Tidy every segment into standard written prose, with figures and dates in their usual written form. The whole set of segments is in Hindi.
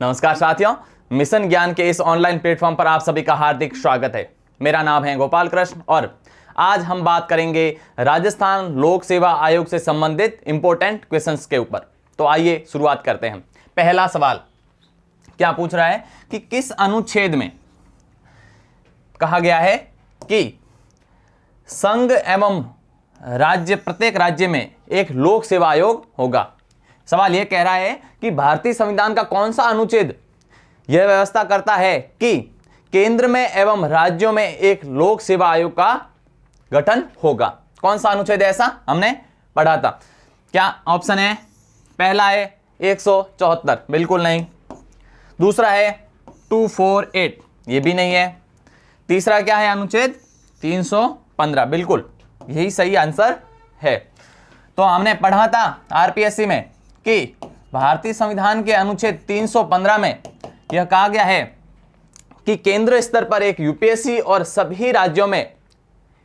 नमस्कार साथियों, मिशन ज्ञान के इस ऑनलाइन प्लेटफॉर्म पर आप सभी का हार्दिक स्वागत है। मेरा नाम है गोपाल कृष्ण और आज हम बात करेंगे राजस्थान लोक सेवा आयोग से संबंधित इंपॉर्टेंट क्वेश्चंस के ऊपर। तो आइए शुरुआत करते हैं। पहला सवाल क्या पूछ रहा है कि किस अनुच्छेद में कहा गया है कि संघ एवं राज्य प्रत्येक राज्य में एक लोक सेवा आयोग होगा। सवाल यह कह रहा है कि भारतीय संविधान का कौन सा अनुच्छेद यह व्यवस्था करता है कि केंद्र में एवं राज्यों में एक लोक सेवा आयोग का गठन होगा। कौन सा अनुच्छेद है ऐसा हमने पढ़ा था। क्या ऑप्शन है? पहला है 174, बिल्कुल नहीं। दूसरा है 248, ये भी नहीं है। तीसरा क्या है? अनुच्छेद 315, बिल्कुल यही सही आंसर है। तो हमने पढ़ा था आरपीएससी में कि भारतीय संविधान के अनुच्छेद 315 में यह कहा गया है कि केंद्र स्तर पर एक यूपीएससी और सभी राज्यों में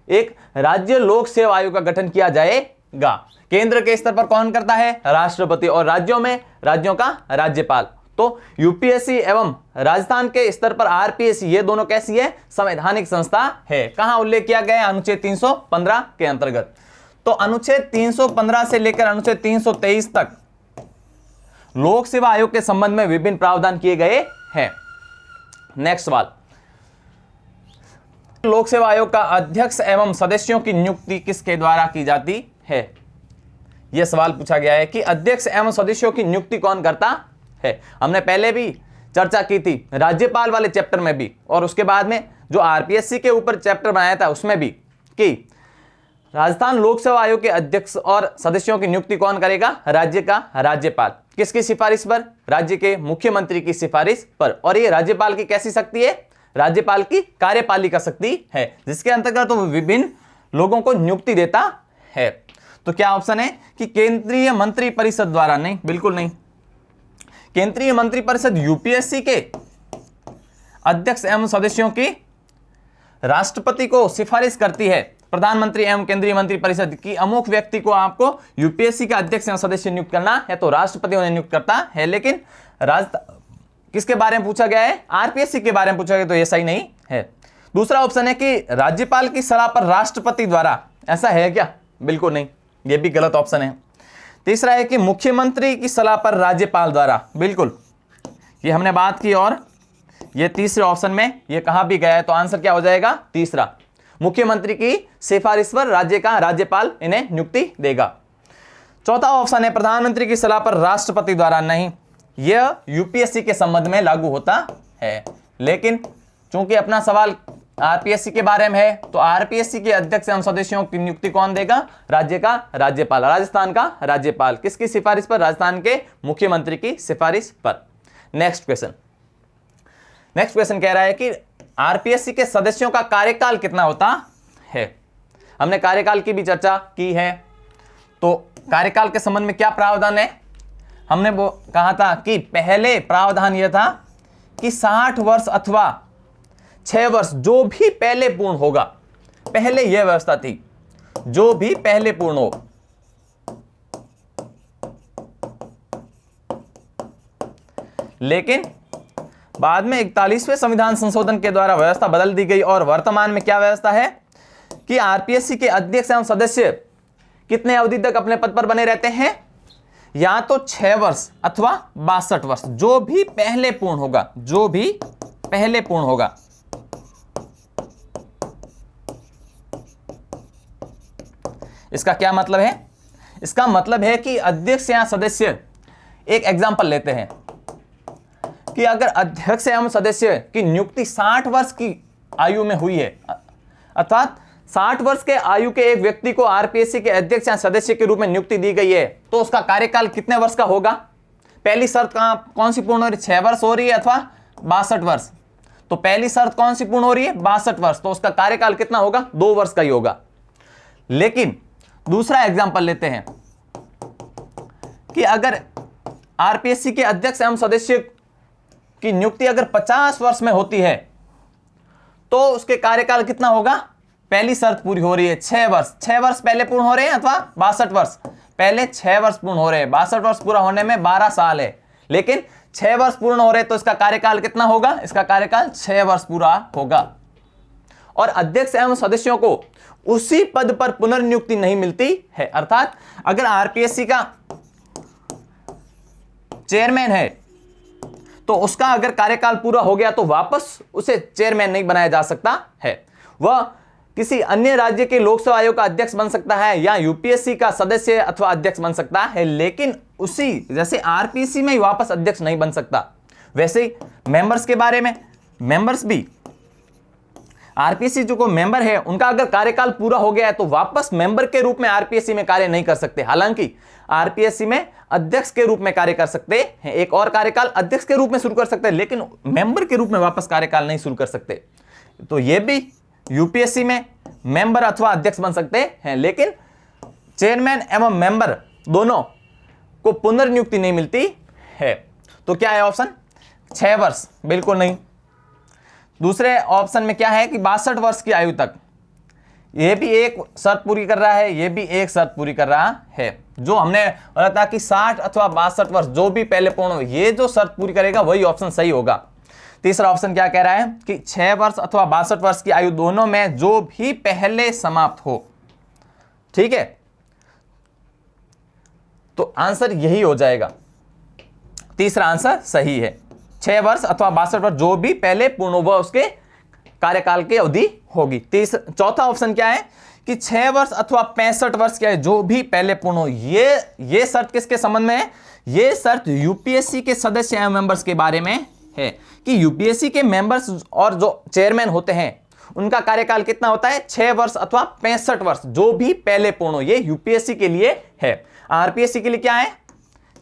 एक राज्य लोक सेवा आयोग का गठन किया जाएगा। केंद्र के स्तर पर कौन करता है? राष्ट्रपति, और राज्यों में राज्यों का राज्यपाल। तो यूपीएससी एवं राजस्थान के स्तर पर आरपीएससी, ये दोनों कैसी है? संवैधानिक संस्था है। कहां उल्लेख किया गया है? अनुच्छेद 315 के अंतर्गत। तो अनुच्छेद 315 से लेकर अनुच्छेद 323 तक लोक सेवा आयोग के संबंध में विभिन्न प्रावधान किए गए हैं। नेक्स्ट सवाल, लोक सेवा आयोग का अध्यक्ष एवं सदस्यों की नियुक्ति किसके द्वारा की जाती है? यह सवाल पूछा गया है कि अध्यक्ष एवं सदस्यों की नियुक्ति कौन करता है। हमने पहले भी चर्चा की थी राज्यपाल वाले चैप्टर में भी, और उसके बाद में जो आरपीएससी के ऊपर चैप्टर बनाया था उसमें भी, कि राजस्थान लोक सेवा आयोग के अध्यक्ष और सदस्यों की नियुक्ति कौन करेगा? राज्य का राज्यपाल। किसकी सिफारिश पर? राज्य के मुख्यमंत्री की सिफारिश पर। और ये राज्यपाल की कैसी शक्ति है? राज्यपाल की कार्यपालिका शक्ति है, जिसके अंतर्गत वो विभिन्न लोगों को नियुक्ति देता है। तो क्या ऑप्शन है कि केंद्रीय मंत्री परिषद द्वारा? नहीं, बिल्कुल नहीं। केंद्रीय मंत्री परिषद यूपीएससी के अध्यक्ष एवं सदस्यों की राष्ट्रपति को सिफारिश करती है। प्रधानमंत्री एवं केंद्रीय मंत्री परिषद की अमुक व्यक्ति को आपको यूपीएससी का अध्यक्ष एवं सदस्य नियुक्त करना है, तो राष्ट्रपति उन्हें नियुक्त करता है। लेकिन किसके बारे में पूछा गया है? आरपीएससी के बारे में पूछा गया, तो यह सही नहीं है। दूसरा ऑप्शन है कि राज्यपाल की सलाह पर राष्ट्रपति द्वारा। ऐसा है क्या? बिल्कुल नहीं, यह भी गलत ऑप्शन है। तीसरा है कि मुख्यमंत्री की सलाह पर राज्यपाल द्वारा। बिल्कुल, ये हमने बात की, और यह तीसरे ऑप्शन में यह कहा भी गया है। तो आंसर क्या हो जाएगा? तीसरा, मुख्यमंत्री की सिफारिश पर राज्य का राज्यपाल इन्हें नियुक्ति देगा। चौथा ऑप्शन है प्रधानमंत्री की सलाह पर राष्ट्रपति द्वारा। नहीं, यह यूपीएससी के संबंध में लागू होता है। लेकिन चूंकि अपना सवाल आरपीएससी के बारे में है, तो आरपीएससी के अध्यक्ष एवं सदस्यों की नियुक्ति कौन देगा? राज्य का राज्यपाल, राजस्थान का राज्यपाल। किसकी सिफारिश पर? राजस्थान के मुख्यमंत्री की सिफारिश पर। नेक्स्ट क्वेश्चन कह रहा है कि आरपीएससी के सदस्यों का कार्यकाल कितना होता है। हमने कार्यकाल की भी चर्चा की है। तो कार्यकाल के संबंध में क्या प्रावधान है? हमने वो कहा था कि पहले प्रावधान यह था कि 60 वर्ष अथवा 6 वर्ष जो भी पहले पूर्ण होगा, पहले यह व्यवस्था थी, जो भी पहले पूर्ण हो। लेकिन बाद में 41वें संविधान संशोधन के द्वारा व्यवस्था बदल दी गई, और वर्तमान में क्या व्यवस्था है कि आरपीएससी के अध्यक्ष एवं सदस्य कितने अवधि तक अपने पद पर बने रहते हैं? या तो 6 वर्ष अथवा 62 वर्ष, जो भी पहले पूर्ण होगा, जो भी पहले पूर्ण होगा। इसका क्या मतलब है? इसका मतलब है कि अध्यक्ष या सदस्य, एक एग्जांपल लेते हैं कि अगर अध्यक्ष एवं सदस्य की नियुक्ति 60 वर्ष की आयु में हुई है, अर्थात 60 वर्ष के आयु के एक व्यक्ति को आरपीएससी के अध्यक्ष या सदस्य के रूप में नियुक्ति दी गई है, तो उसका कार्यकाल कितने वर्ष का होगा? पहली शर्त कौन सी पूर्ण हो रही है? 6 वर्ष हो रही है अथवा 62 वर्ष। तो पहली शर्त कौन सी पूर्ण हो रही है? 62 वर्ष। तो उसका कार्यकाल कितना होगा? 2 वर्ष का ही होगा। लेकिन दूसरा एग्जाम्पल लेते हैं कि अगर आरपीएससी के अध्यक्ष एवं सदस्य की नियुक्ति अगर 50 वर्ष में होती है, तो उसके कार्यकाल कितना होगा? पहली शर्त पूरी हो रही है 6 वर्ष। 6 वर्ष पहले पूर्ण हो रहे हैं अथवा 62 वर्ष? पहले 6 वर्ष पूर्ण हो रहे हैं, 62 वर्ष पूरा होने में 12 साल है। लेकिन 6 वर्ष पूर्ण हो रहे तो इसका कार्यकाल कितना होगा? इसका कार्यकाल 6 वर्ष पूरा होगा। और अध्यक्ष एवं सदस्यों को उसी पद पर पुनर्नियुक्ति नहीं मिलती है। अर्थात अगर आरपीएससी का चेयरमैन है तो उसका अगर कार्यकाल पूरा हो गया तो वापस उसे चेयरमैन नहीं बनाया जा सकता है। वह किसी अन्य राज्य के लोकसेवा आयोग का अध्यक्ष बन सकता है या यूपीएससी का सदस्य अथवा अध्यक्ष बन सकता है, लेकिन उसी जैसे आरपीएससी में ही वापस अध्यक्ष नहीं बन सकता। वैसे ही मेंबर्स के बारे में, मेंबर्स भी आरपीएससी जो को मेंबर है उनका अगर कार्यकाल पूरा हो गया है तो वापस मेंबर के रूप में आरपीएससी में कार्य नहीं कर सकते। हालांकि आरपीएससी में अध्यक्ष के रूप में कार्य कर सकते हैं, एक और कार्यकाल अध्यक्ष के रूप में शुरू कर सकते हैं, लेकिन मेंबर के रूप में वापस कार्यकाल नहीं शुरू कर सकते। तो ये भी यूपीएससी में मेंबर अथवा अध्यक्ष बन सकते हैं, लेकिन चेयरमैन एवं मेंबर दोनों को पुनर्नियुक्ति नहीं मिलती है। तो क्या है ऑप्शन? 6 वर्ष, बिल्कुल नहीं। दूसरे ऑप्शन में क्या है कि 62 वर्ष की आयु तक, ये भी एक शर्त पूरी कर रहा है, ये भी एक शर्त पूरी कर रहा है। जो हमने बोला था कि 60 अथवा 62 वर्ष जो भी पहले पूर्ण हो, ये जो शर्त पूरी करेगा वही ऑप्शन सही होगा। तीसरा ऑप्शन क्या कह रहा है कि 6 वर्ष अथवा 62 वर्ष की आयु दोनों में जो भी पहले समाप्त हो। ठीक है, तो आंसर यही हो जाएगा, तीसरा आंसर सही है। 6 वर्ष अथवा 62 वर्ष जो भी पहले पूर्ण हुआ उसके कार्यकाल की अवधि होगी। चौथा ऑप्शन क्या है कि 6 वर्ष अथवा 65 वर्ष क्या है जो भी पहले पूर्ण हो। ये शर्त किसके संबंध में है? ये शर्त यूपीएससी के सदस्य एवं मेंबर्स के बारे में है कि यूपीएससी के मेंबर्स और जो चेयरमैन होते हैं उनका कार्यकाल कितना होता है? 6 वर्ष अथवा 65 वर्ष जो भी पहले पूर्ण हो। ये यूपीएससी के लिए है। आरपीएससी के लिए क्या है?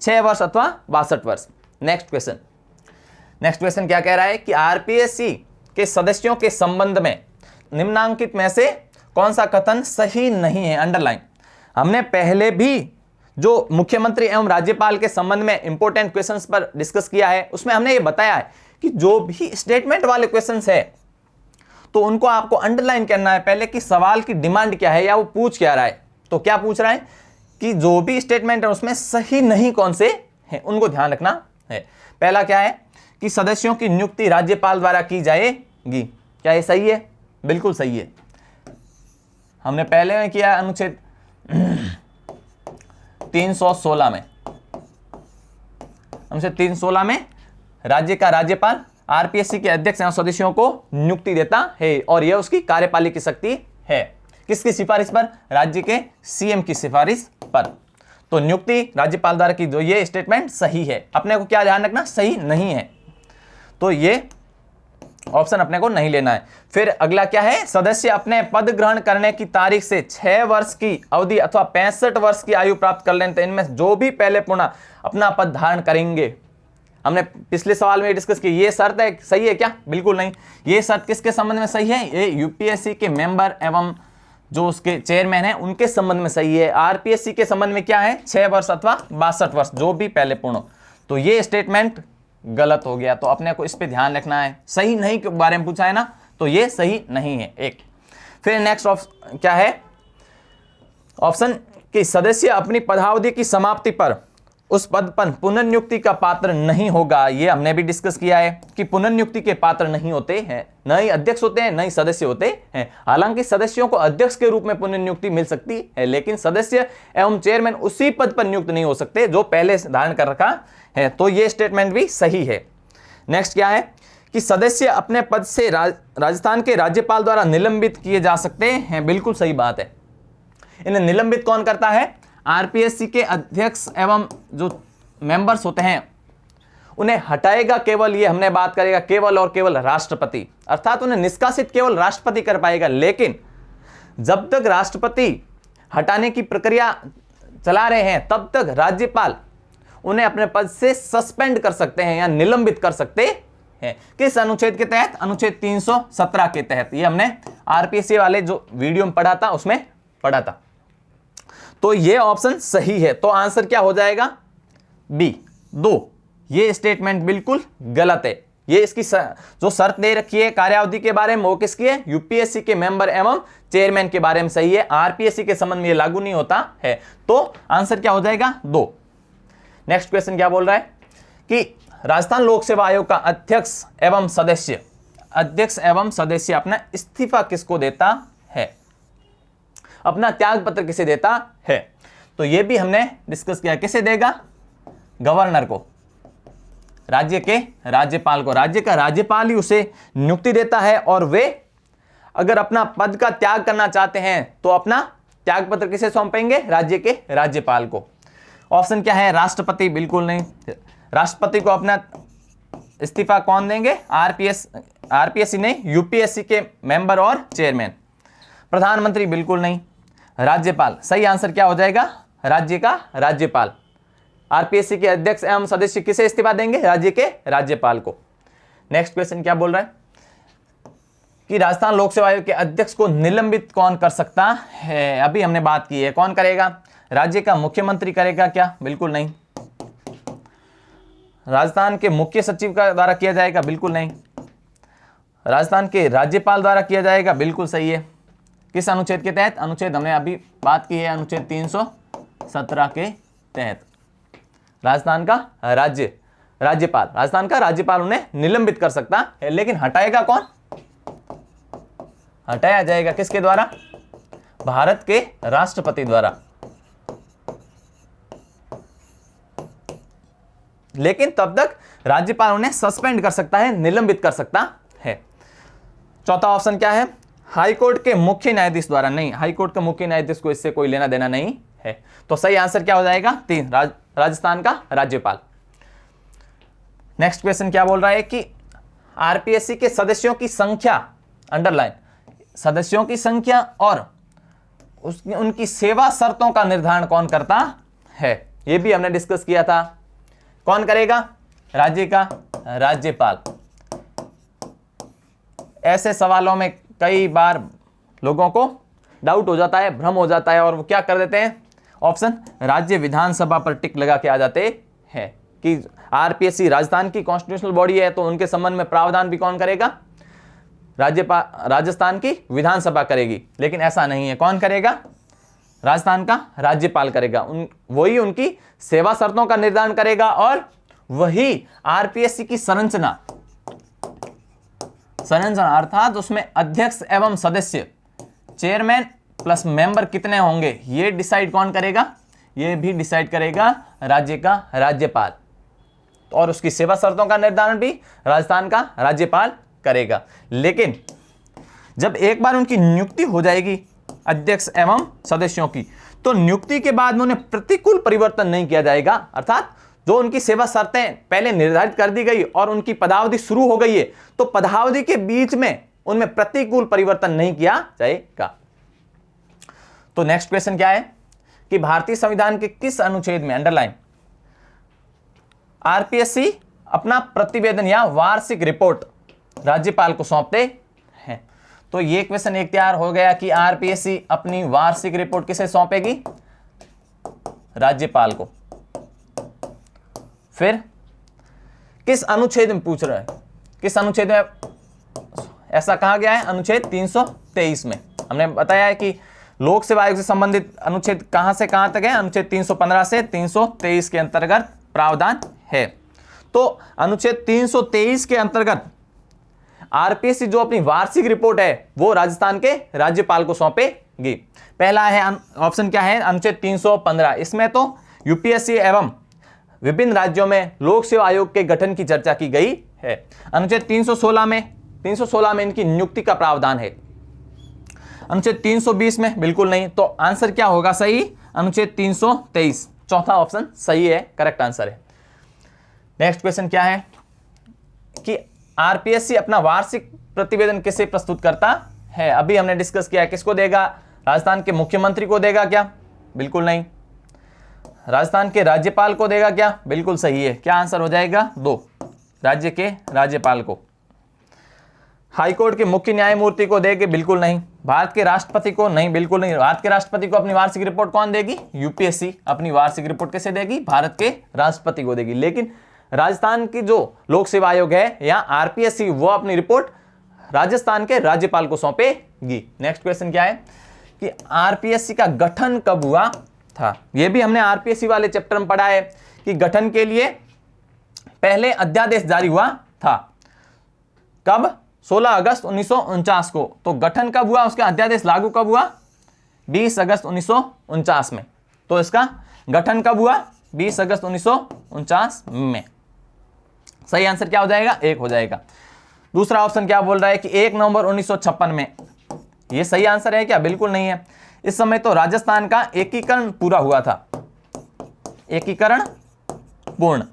6 वर्ष अथवा 62 वर्ष। नेक्स्ट क्वेश्चन क्या कह रहा है कि आरपीएससी के सदस्यों के संबंध में निम्नांकित में से कौन सा कथन सही नहीं है? अंडरलाइन। हमने पहले भी जो मुख्यमंत्री एवं राज्यपाल के संबंध में इंपॉर्टेंट क्वेश्चंस पर डिस्कस किया है, उसमें हमने ये बताया है कि जो भी स्टेटमेंट वाले क्वेश्चंस है तो उनको आपको अंडरलाइन करना है पहले कि सवाल की डिमांड क्या है या वो पूछ क्या रहा है। तो क्या पूछ रहा है कि जो भी स्टेटमेंट है उसमें सही नहीं कौन से हैं, उनको ध्यान रखना है। पहला क्या है कि सदस्यों की नियुक्ति राज्यपाल द्वारा की जाएगी। क्या ये सही है? बिल्कुल सही है। हमने पहले में किया अनुच्छेद 316 में, अनुच्छेद 316 में राज्य का राज्यपाल आरपीएससी के अध्यक्ष एवं सदस्यों को नियुक्ति देता है और यह उसकी कार्यपालिक शक्ति है। किसकी सिफारिश पर? राज्य के सीएम की सिफारिश पर। तो नियुक्ति राज्यपाल द्वारा की जो ये स्टेटमेंट सही है। अपने को क्या ध्यान रखना? सही नहीं है, तो ये ऑप्शन अपने को नहीं लेना है। फिर अगला क्या है? सदस्य अपने पद ग्रहण करने की तारीख से 6 वर्ष की अवधि अथवा 65 वर्ष की आयु प्राप्त कर लेते हैं, इनमें जो भी पहले पूर्ण अपना पद धारण करेंगे। हमने पिछले सवाल में डिस्कस की, ये शर्त है सही है क्या? बिल्कुल नहीं। ये शर्त किसके संबंध में सही है? ये यूपीएससी के मेंबर एवं जो उसके चेयरमैन है उनके संबंध में सही है। आरपीएससी के संबंध में क्या है? 6 वर्ष अथवा 62 वर्ष जो भी पहले पूर्ण। तो ये स्टेटमेंट गलत हो गया, तो अपने को इस पे ध्यान रखना है। सही नहीं के बारे में पूछा है ना, तो ये सही नहीं है एक। फिर नेक्स्ट ऑप्शन क्या है? ऑप्शन कि सदस्य अपनी पदावधि की समाप्ति पर उस पद पर पुनर्नियुक्ति का पात्र नहीं होगा। ये हमने भी डिस्कस किया है कि पुनर्नियुक्ति के पात्र नहीं होते हैं, न ही अध्यक्ष होते हैं, न ही सदस्य होते हैं। हालांकि सदस्यों को अध्यक्ष के रूप में पुनर्नियुक्ति मिल सकती है, लेकिन सदस्य एवं चेयरमैन उसी पद पर नियुक्त नहीं हो सकते जो पहले धारण कर रखा है। तो ये स्टेटमेंट भी सही है। नेक्स्ट क्या है कि सदस्य अपने पद से राजस्थान के राज्यपाल द्वारा निलंबित किए जा सकते हैं। बिल्कुल सही बात है। इन्हें निलंबित कौन करता है? आरपीएससी के अध्यक्ष एवं जो मेंबर्स होते हैं उन्हें हटाएगा केवल, ये हमने बात करेगा, केवल और केवल राष्ट्रपति। अर्थात उन्हें निष्कासित केवल राष्ट्रपति कर पाएगा, लेकिन जब तक राष्ट्रपति हटाने की प्रक्रिया चला रहे हैं तब तक राज्यपाल उन्हें अपने पद से सस्पेंड कर सकते हैं या निलंबित कर सकते हैं। किस अनुच्छेद के तहत? अनुच्छेद 317 के तहत। ये हमने आरपीएससी वाले जो वीडियो में पढ़ा था उसमें पढ़ा था। तो ये ऑप्शन सही है। तो आंसर क्या हो जाएगा? बी 2। ये स्टेटमेंट बिल्कुल गलत है। ये इसकी जो शर्त दे रखी है कार्यावधि के बारे में वो किसकी है? यूपीएससी के मेंबर एवं चेयरमैन के बारे में सही है। आरपीएससी के संबंध में ये लागू नहीं होता है। तो आंसर क्या हो जाएगा? 2। नेक्स्ट क्वेश्चन क्या बोल रहा है कि राजस्थान लोक सेवा आयोग का अध्यक्ष एवं सदस्य अपना इस्तीफा किसको देता है, अपना त्याग पत्र किसे देता है? तो यह भी हमने डिस्कस किया, किसे देगा? गवर्नर को, राज्य के राज्यपाल को। राज्य का राज्यपाल ही उसे नियुक्ति देता है और वे अगर अपना पद का त्याग करना चाहते हैं तो अपना त्याग पत्र किसे सौंपेंगे? राज्य के राज्यपाल को। ऑप्शन क्या है? राष्ट्रपति, बिल्कुल नहीं। राष्ट्रपति को अपना इस्तीफा कौन देंगे? आरपीएससी नहीं, यूपीएससी के मेंबर और चेयरमैन। प्रधानमंत्री, बिल्कुल नहीं। राज्यपाल, सही आंसर क्या हो जाएगा? राज्य का राज्यपाल। आरपीएससी के अध्यक्ष एवं सदस्य किसे इस्तीफा देंगे? राज्य के राज्यपाल को। नेक्स्ट क्वेश्चन क्या बोल रहा है कि राजस्थान लोक सेवा आयोग के अध्यक्ष को निलंबित कौन कर सकता है? अभी हमने बात की है, कौन करेगा? राज्य का मुख्यमंत्री करेगा क्या? बिल्कुल नहीं। राजस्थान के मुख्य सचिव का द्वारा किया जाएगा? बिल्कुल नहीं। राजस्थान के राज्यपाल द्वारा किया जाएगा? बिल्कुल सही है। किस अनुच्छेद के तहत? अनुच्छेद हमने अभी बात की है, अनुच्छेद 317 के तहत। राजस्थान का राज्यपाल, राजस्थान का राज्यपाल उन्हें निलंबित कर सकता है, लेकिन हटाएगा कौन? हटाया जाएगा किसके द्वारा? भारत के राष्ट्रपति द्वारा। लेकिन तब तक राज्यपाल उन्हें सस्पेंड कर सकता है, निलंबित कर सकता है। चौथा ऑप्शन क्या है? हाईकोर्ट के मुख्य न्यायाधीश द्वारा। नहीं, हाईकोर्ट का मुख्य न्यायाधीश को इससे कोई लेना देना नहीं है। तो सही आंसर क्या हो जाएगा? 3, राजस्थान का राज्यपाल। नेक्स्ट क्वेश्चन क्या बोल रहा है कि आरपीएससी के सदस्यों की संख्या, अंडरलाइन, सदस्यों की संख्या और उनकी सेवा शर्तों का निर्धारण कौन करता है? यह भी हमने डिस्कस किया था। कौन करेगा? राज्य का राज्यपाल। ऐसे सवालों में कई बार लोगों को डाउट हो जाता है, भ्रम हो जाता है, और वो क्या कर देते हैं? ऑप्शन राज्य विधानसभा पर टिक लगा के आ जाते हैं कि आरपीएससी राजस्थान की कॉन्स्टिट्यूशनल बॉडी है, तो उनके संबंध में प्रावधान भी कौन करेगा? राजस्थान की विधानसभा करेगी। लेकिन ऐसा नहीं है। कौन करेगा? राजस्थान का राज्यपाल करेगा। वही उनकी सेवा शर्तों का निर्धारण करेगा और वही आरपीएससी की संरचना अर्थात उसमें अध्यक्ष एवं सदस्य, चेयरमैन प्लस मेंबर कितने होंगे, ये डिसाइड कौन करेगा? ये भी डिसाइड करेगा राज्य का राज्यपाल, और उसकी सेवा शर्तों का निर्धारण भी राजस्थान का राज्यपाल करेगा। लेकिन जब एक बार उनकी नियुक्ति हो जाएगी अध्यक्ष एवं सदस्यों की, तो नियुक्ति के बाद में उन्हें प्रतिकूल परिवर्तन नहीं किया जाएगा। अर्थात जो उनकी सेवा शर्तें पहले निर्धारित कर दी गई और उनकी पदावधि शुरू हो गई है, तो पदावधि के बीच में उनमें प्रतिकूल परिवर्तन नहीं किया जाएगा। तो नेक्स्ट क्वेश्चन क्या है कि भारतीय संविधान के किस अनुच्छेद में, अंडरलाइन, आरपीएससी अपना प्रतिवेदन या वार्षिक रिपोर्ट राज्यपाल को सौंपते हैं? तो ये क्वेश्चन एक तैयार हो गया कि आरपीएससी अपनी वार्षिक रिपोर्ट किसे सौंपेगी? राज्यपाल को। फिर किस अनुच्छेद में पूछ रहा है? किस अनुच्छेद में ऐसा कहा गया है? अनुच्छेद 323 में। हमने बताया है कि लोक सेवा आयोग से संबंधित अनुच्छेद कहां से कहां तक है? अनुच्छेद 315 से 323 के अंतर्गत प्रावधान है। तो अनुच्छेद 323 के अंतर्गत आरपीएससी जो अपनी वार्षिक रिपोर्ट है वो राजस्थान के राज्यपाल को सौंपेगी। पहला है ऑप्शन क्या है? अनुच्छेद 315। इसमें तो यूपीएससी एवं विभिन्न राज्यों में लोक सेवा आयोग के गठन की चर्चा की गई है। अनुच्छेद 316 में इनकी नियुक्ति का प्रावधान है। अनुच्छेद 320 में बिल्कुल नहीं। तो आंसर क्या होगा सही? अनुच्छेद 323, चौथा ऑप्शन सही है, करेक्ट आंसर है। नेक्स्ट क्वेश्चन क्या है कि आरपीएससी अपना वार्षिक प्रतिवेदन किसे प्रस्तुत करता है? अभी हमने डिस्कस किया, किसको देगा? राजस्थान के मुख्यमंत्री को देगा क्या? बिल्कुल नहीं। राजस्थान के राज्यपाल को देगा क्या? बिल्कुल सही है। क्या आंसर हो जाएगा? 2, राज्य के राज्यपाल को। हाईकोर्ट के मुख्य न्यायमूर्ति को देगी? बिल्कुल नहीं। भारत के राष्ट्रपति को? नहीं, बिल्कुल नहीं। भारत के राष्ट्रपति को अपनी वार्षिक रिपोर्ट कौन देगी? यूपीएससी अपनी वार्षिक रिपोर्ट किसे देगी? भारत के राष्ट्रपति को देगी। लेकिन राजस्थान की जो लोक सेवा आयोग है या आरपीएससी, वो अपनी रिपोर्ट राजस्थान के राज्यपाल को सौंपेगी। नेक्स्ट क्वेश्चन क्या है कि आरपीएससी का गठन कब हुआ था? यह भी हमने आरपीएससी वाले चैप्टर में पढ़ा है कि गठन के लिए पहले अध्यादेश जारी हुआ था। कब? 16 अगस्त 1949 को। तो गठन कब हुआ, उसका अध्यादेश लागू कब हुआ? 20 अगस्त 1949 में। तो इसका गठन कब हुआ? 20 अगस्त 1949 में। सही आंसर क्या हो जाएगा? 1 हो जाएगा। दूसरा ऑप्शन क्या बोल रहा है कि 1 नवंबर 1956 में। यह सही आंसर है क्या? बिल्कुल नहीं है। इस समय तो राजस्थान का एकीकरण पूरा हुआ था, एकीकरण पूर्ण।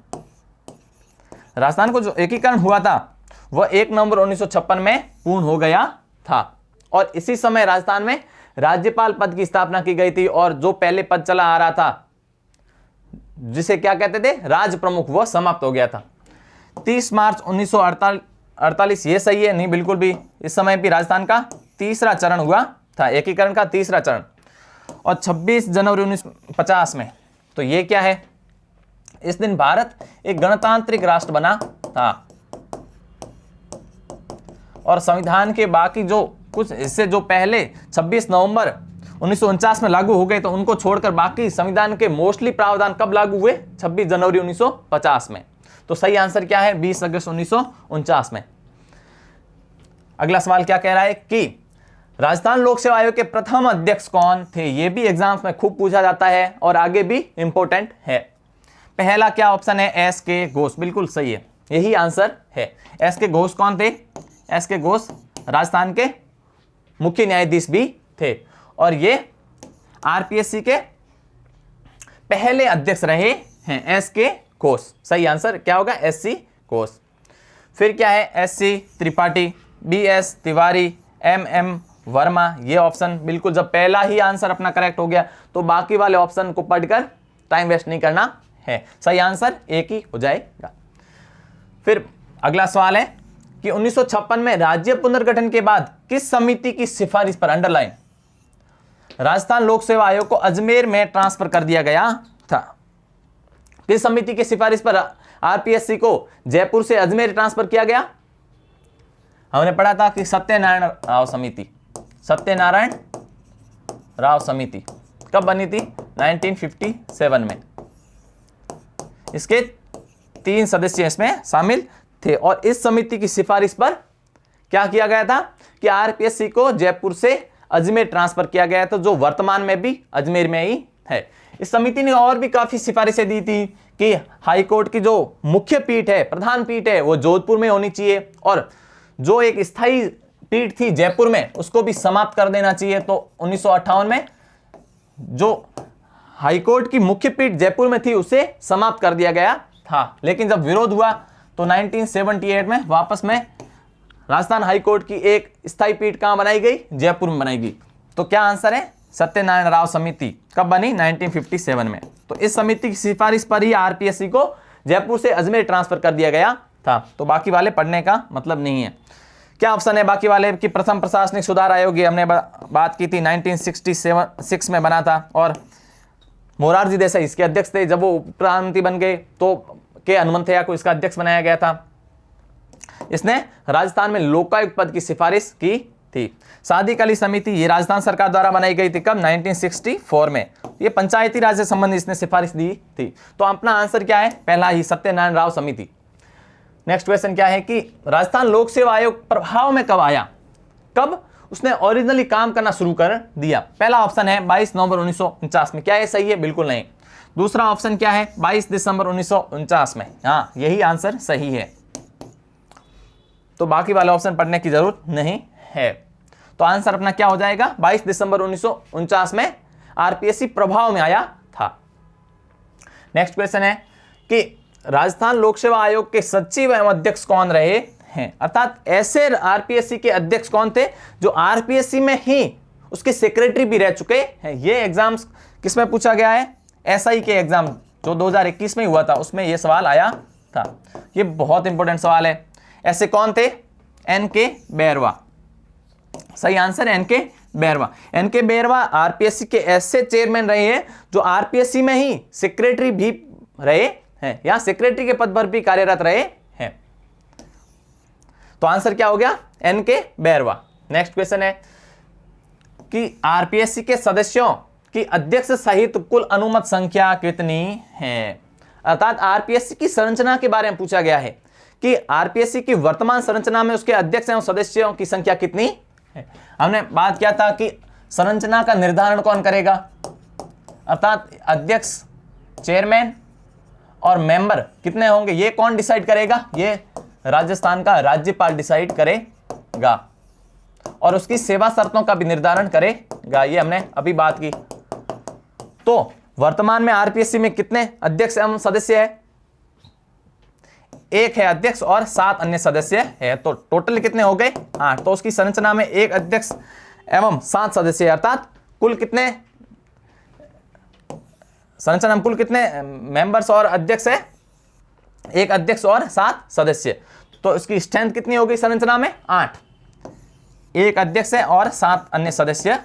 राजस्थान को जो एकीकरण हुआ था वह 1 नवंबर 1956 में पूर्ण हो गया था। और इसी समय राजस्थान में राज्यपाल पद की स्थापना की गई थी, और जो पहले पद चला आ रहा था जिसे क्या कहते थे, राज प्रमुख, वह समाप्त हो गया था। 30 मार्च 1948, ये सही है? नहीं, बिल्कुल भी। इस समय भी राजस्थान का तीसरा चरण हुआ था, एकीकरण का तीसरा चरण। और 26 जनवरी 1950 में, तो ये क्या है? इस दिन भारत एक गणतांत्रिक राष्ट्र बना था, और संविधान के बाकी जो कुछ हिस्से जो पहले 26 नवंबर 1949 में लागू हो गए, तो उनको छोड़कर बाकी संविधान के मोस्टली प्रावधान कब लागू हुए? 26 जनवरी 1950 में। तो सही आंसर क्या है? 20 अगस्त 1949 में। अगला सवाल क्या कह रहा है कि राजस्थान लोक सेवा आयोग के प्रथम अध्यक्ष कौन थे? यह भी एग्जाम्स में खूब पूछा जाता है और आगे भी इंपॉर्टेंट है। पहला क्या ऑप्शन है? एस के घोष। बिल्कुल सही है, यही आंसर है। एस के घोष कौन थे? एस के घोष राजस्थान के मुख्य न्यायाधीश भी थे, और ये आरपीएससी के पहले अध्यक्ष रहे हैं, एस के घोष। सही आंसर क्या होगा? S C Ghosh. फिर क्या है? S C Tripathi, B S Tiwari, M M Verma. ये ऑप्शन बिल्कुल, जब पहला ही आंसर अपना करेक्ट हो गया तो बाकी वाले ऑप्शन को पढ़कर टाइम वेस्ट नहीं करना है। सही आंसर एक ही हो जाएगा। फिर अगला सवाल है कि 1956 में राज्य पुनर्गठन के बाद किस समिति की सिफारिश पर, अंडरलाइन, राजस्थान लोक सेवा आयोग को अजमेर में ट्रांसफर कर दिया गया था? किस समिति की सिफारिश पर आरपीएससी को जयपुर से अजमेर ट्रांसफर किया गया? हमने पढ़ा था कि सत्यनारायण राव समिति। सत्यनारायण राव समिति कब बनी थी? 1957 में। इसके 3 सदस्य इसमें शामिल थे, और इस समिति की सिफारिश पर क्या किया गया था कि आरपीएससी को जयपुर से अजमेर ट्रांसफर किया गया था, जो वर्तमान में भी अजमेर में ही है। इस समिति ने और भी काफी सिफारिशें दी थी कि हाईकोर्ट की जो मुख्य पीठ है, प्रधान पीठ है, वो जोधपुर में होनी चाहिए, और जो एक स्थायी पीठ थी जयपुर में, उसको भी समाप्त कर देना चाहिए। तो 1958 में जो हाईकोर्ट की मुख्य पीठ जयपुर में थी उसे समाप्त कर दिया गया था, लेकिन जब विरोध हुआ तो 1978 में वापस में राजस्थान हाईकोर्ट की एक स्थायी पीठ कहां बनाई गई? जयपुर में बनाई गई। तो क्या आंसर है? सत्यनारायण राव समिति कब बनी? 1957 में। तो इस समिति की सिफारिश पर ही आरपीएससी को जयपुर से अजमेर ट्रांसफर कर दिया गया था। तो बाकी वाले पढ़ने का मतलब नहीं है। क्या ऑप्शन है बाकी वाले की? प्रथम प्रशासनिक सुधार आयोग, हमने बात की थी, 1966 में बना था, और मोरारजी देसाई इसके अध्यक्ष थे। जब वो प्रधानमंत्री बन गए तो के हनुमंतैया को इसका अध्यक्ष बनाया गया था। इसने राजस्थान में लोकायुक्त पद की सिफारिश की थी। सादिक अली समिति, ये राजस्थान सरकार द्वारा बनाई गई थी कब? 1964 में। ये पंचायती राज से संबंधित इसने सिफारिश दी थी। तो अपना आंसर क्या है? पहला ही, सत्यनारायण राव समिति। नेक्स्ट क्वेश्चन क्या है कि राजस्थान लोक सेवा आयोग प्रभाव में कब आया? कब उसने ओरिजिनली काम करना शुरू कर दिया? पहला ऑप्शन है 22 नवंबर 1949 में। क्या ये सही है? बिल्कुल नहीं। दूसरा ऑप्शन क्या है? 22 दिसंबर 1949 में। हाँ, यही आंसर सही है। तो बाकी वाले ऑप्शन पढ़ने की जरूरत नहीं है। तो आंसर अपना क्या हो जाएगा? 22 दिसंबर 1949 में आरपीएससी प्रभाव में आया था। नेक्स्ट क्वेश्चन है कि राजस्थान लोक सेवा आयोग के सचिव एवं अध्यक्ष कौन रहे हैं? अर्थात ऐसे आरपीएससी के अध्यक्ष कौन थे जो आरपीएससी में ही उसके सेक्रेटरी भी रह चुके हैं? ये एग्जाम्स किसमें पूछा गया है? एसआई के एग्जाम जो 2021 में हुआ था उसमें यह सवाल आया था। ये बहुत इंपॉर्टेंट सवाल है। ऐसे कौन थे? एनके बैरवा। सही answer N K Bairwa. N K Bairwa RPSC के ऐसे चेयरमैन रहे हैं जो आरपीएससी में ही सेक्रेटरी भी रहे हैं या सेक्रेटरी के पद पर भी कार्यरत रहे हैं। तो आंसर क्या हो गया? एनके बैरवा। नेक्स्ट क्वेश्चन है कि आरपीएससी के सदस्यों की अध्यक्ष सहित कुल अनुमत संख्या कितनी है? अर्थात आरपीएससी की संरचना के बारे में पूछा गया है कि आरपीएससी की वर्तमान संरचना में उसके अध्यक्ष एवं सदस्यों की संख्या कितनी है। हमने बात किया था कि संरचना का निर्धारण कौन करेगा, अर्थात अध्यक्ष, चेयरमैन और मेंबर कितने होंगे ये कौन डिसाइड करेगा, ये राजस्थान का राज्यपाल डिसाइड करेगा और उसकी सेवा शर्तों का भी निर्धारण करेगा, ये हमने अभी बात की। तो वर्तमान में आरपीएससी में कितने अध्यक्ष एवं सदस्य है, एक है अध्यक्ष और 7 अन्य सदस्य है, तो टोटल कितने हो गए 8। तो उसकी संरचना में एक अध्यक्ष एवं 7 सदस्य, अर्थात कुल कितने संरचना में कुल कितने मेंबर्स और अध्यक्ष है, एक अध्यक्ष और 7 सदस्य। तो इसकी स्ट्रेंथ कितनी होगी संरचना में 8, एक अध्यक्ष है और 7 अन्य सदस्य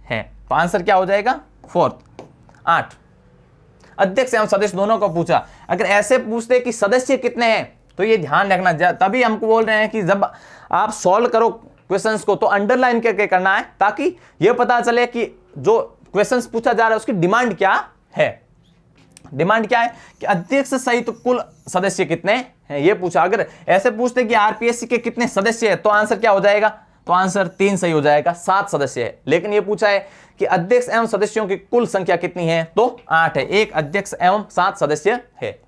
हैं। तो आंसर क्या हो जाएगा 4, 8। अध्यक्ष एवं सदस्य दोनों को पूछा। अगर ऐसे पूछते कि सदस्य कितने हैं तो ये ध्यान रखना, तभी हमको बोल रहे हैं कि जब आप सॉल्व करो क्वेश्चंस को तो अंडरलाइन करके करना है, ताकि ये पता चले कि जो क्वेश्चंस पूछा जा रहा है उसकी डिमांड क्या है। डिमांड क्या है कि अध्यक्ष सहित तो कुल सदस्य कितने हैं ये पूछा। अगर ऐसे पूछते कि आरपीएससी के कितने सदस्य हैं तो आंसर क्या हो जाएगा, तो आंसर 3 सही हो जाएगा, 7 सदस्य है। लेकिन ये पूछा है कि अध्यक्ष एवं सदस्यों की कुल संख्या कितनी है, तो 8 है, एक अध्यक्ष एवं 7 सदस्य है।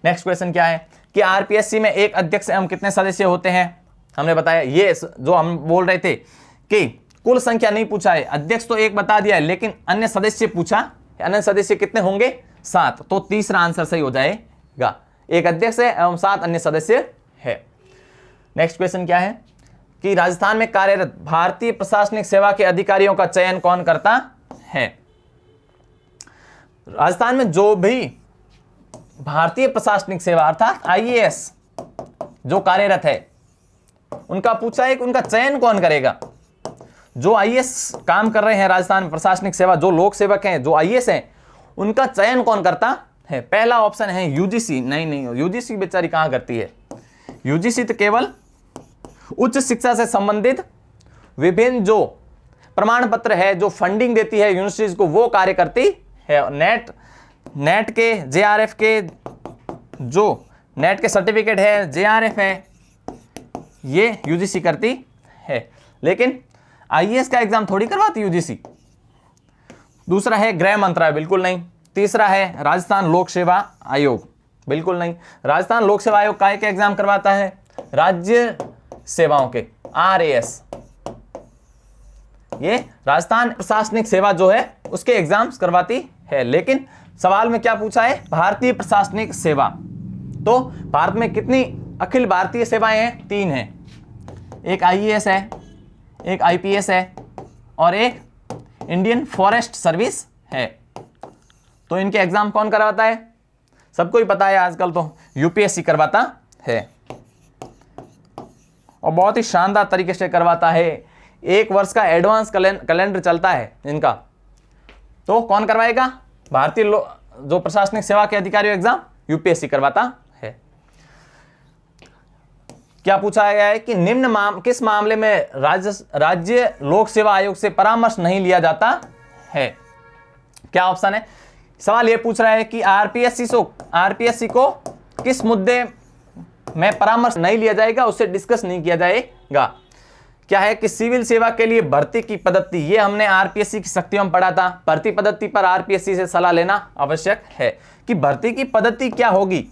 नेक्स्ट क्वेश्चन क्या है कि आरपीएससी में एक अध्यक्ष एवं कितने सदस्य होते हैं। हमने बताया ये जो हम बोल रहे थे कि कुल संख्या नहीं पूछा है, अध्यक्ष तो एक बता दिया है लेकिन अन्य सदस्य पूछा, अन्य सदस्य कितने होंगे 7, तो तीसरा आंसर सही हो जाएगा, एक अध्यक्ष है एवं 7 अन्य सदस्य है। नेक्स्ट क्वेश्चन क्या है कि राजस्थान में कार्यरत भारतीय प्रशासनिक सेवा के अधिकारियों का चयन कौन करता है। राजस्थान में जो भी भारतीय प्रशासनिक सेवा अर्थात आईएएस जो कार्यरत है उनका पूछा है कि उनका चयन कौन करेगा। जो आईएएस काम कर रहे हैं राजस्थान में प्रशासनिक सेवा, जो लोक सेवक हैं, जो आईएएस हैं, उनका चयन कौन करता है। पहला ऑप्शन है यूजीसी। नहीं, यूजीसी बेचारी कहां करती है, यूजीसी तो केवल उच्च शिक्षा से संबंधित विभिन्न जो प्रमाण पत्र है, जो फंडिंग देती है यूनिवर्सिटीज को, वो कार्य करती है। नेट के, जेआरएफ के, जो नेट के सर्टिफिकेट है, जेआरएफ है, ये यूजीसी करती है। लेकिन आईएएस का एग्जाम थोड़ी करवाती यूजीसी। दूसरा है गृह मंत्रालय, बिल्कुल नहीं। तीसरा है राजस्थान लोक सेवा आयोग, बिल्कुल नहीं। राजस्थान लोक सेवा आयोग काय के एग्जाम करवाता है, राज्य सेवाओं के, आरएएस। ये राजस्थान प्रशासनिक सेवा जो है उसके एग्जाम्स करवाती है। लेकिन सवाल में क्या पूछा है, भारतीय प्रशासनिक सेवा। तो भारत में कितनी अखिल भारतीय सेवाएं हैं, 3 हैं। एक आईएएस है, एक आईपीएस है और एक इंडियन फॉरेस्ट सर्विस है। तो इनके एग्जाम कौन करवाता है, सबको ही पता है आजकल तो यूपीएससी करवाता है और बहुत ही शानदार तरीके से करवाता है। 1 वर्ष का एडवांस कैलेंडर चलता है इनका। तो कौन करवाएगा, भारतीय जो प्रशासनिक सेवा के अधिकारियों एग्जाम यूपीएससी करवाता है। क्या पूछा गया है कि किस मामले में राज्य लोक सेवा आयोग से परामर्श नहीं लिया जाता है। क्या ऑप्शन है, सवाल यह पूछ रहा है कि आरपीएससी को किस मुद्दे में परामर्श नहीं लिया जाएगा, उससे डिस्कस नहीं किया जाएगा। क्या है कि सिविल सेवा के लिए भर्ती की पद्धति, ये हमने आरपीएससी की शक्तियों में पढ़ा था। भर्ती पद्धति पर आरपीएससी से सलाह लेना आवश्यक है कि भर्ती की पद्धति क्या होगी।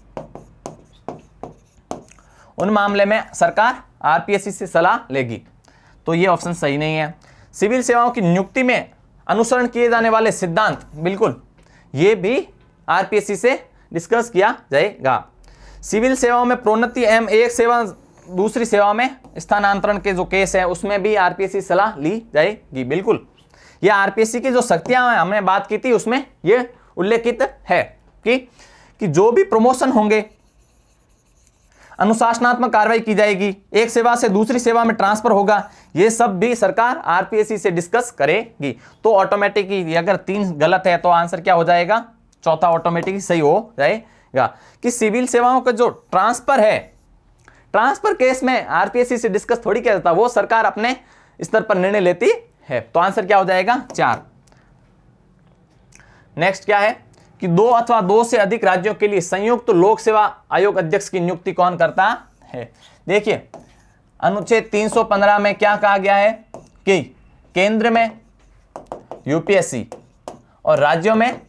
उन मामले में सरकार आरपीएससी से सलाह लेगी। तो ये ऑप्शन सही नहीं है। सिविल सेवाओं की नियुक्ति में अनुसरण किए जाने वाले सिद्धांत, बिल्कुल ये भी आरपीएससी से डिस्कस किया जाएगा। सिविल सेवाओं में प्रोन्नति एवं एक सेवा दूसरी सेवा में स्थानांतरण के जो केस है उसमें भी आरपीएससी सलाह ली जाएगी। बिल्कुल, ये आरपीएससी की जो शक्तियां हैं हमने बात की थी उसमें ये उल्लेखित है कि जो भी प्रमोशन होंगे, अनुशासनात्मक कार्रवाई की जाएगी, एक सेवा से दूसरी सेवा में ट्रांसफर होगा, ये सब भी सरकार आरपीएससी से डिस्कस करेगी। तो ऑटोमेटिक ही अगर 3 गलत है तो आंसर क्या हो जाएगा, चौथा ऑटोमेटिक सही हो जाएगा। कि सिविल सेवाओं का जो ट्रांसफर है, ट्रांसफर केस में आरपीएससी से डिस्कस थोड़ी किया जाता, वो सरकार अपने स्तर पर निर्णय लेती है। तो आंसर क्या हो जाएगा 4। नेक्स्ट क्या है कि 2 अथवा 2 से अधिक राज्यों के लिए संयुक्त लोक सेवा आयोग अध्यक्ष की नियुक्ति कौन करता है? देखिए अनुच्छेद 315 में क्या कहा गया है कि केंद्र में यूपीएससी और राज्यों में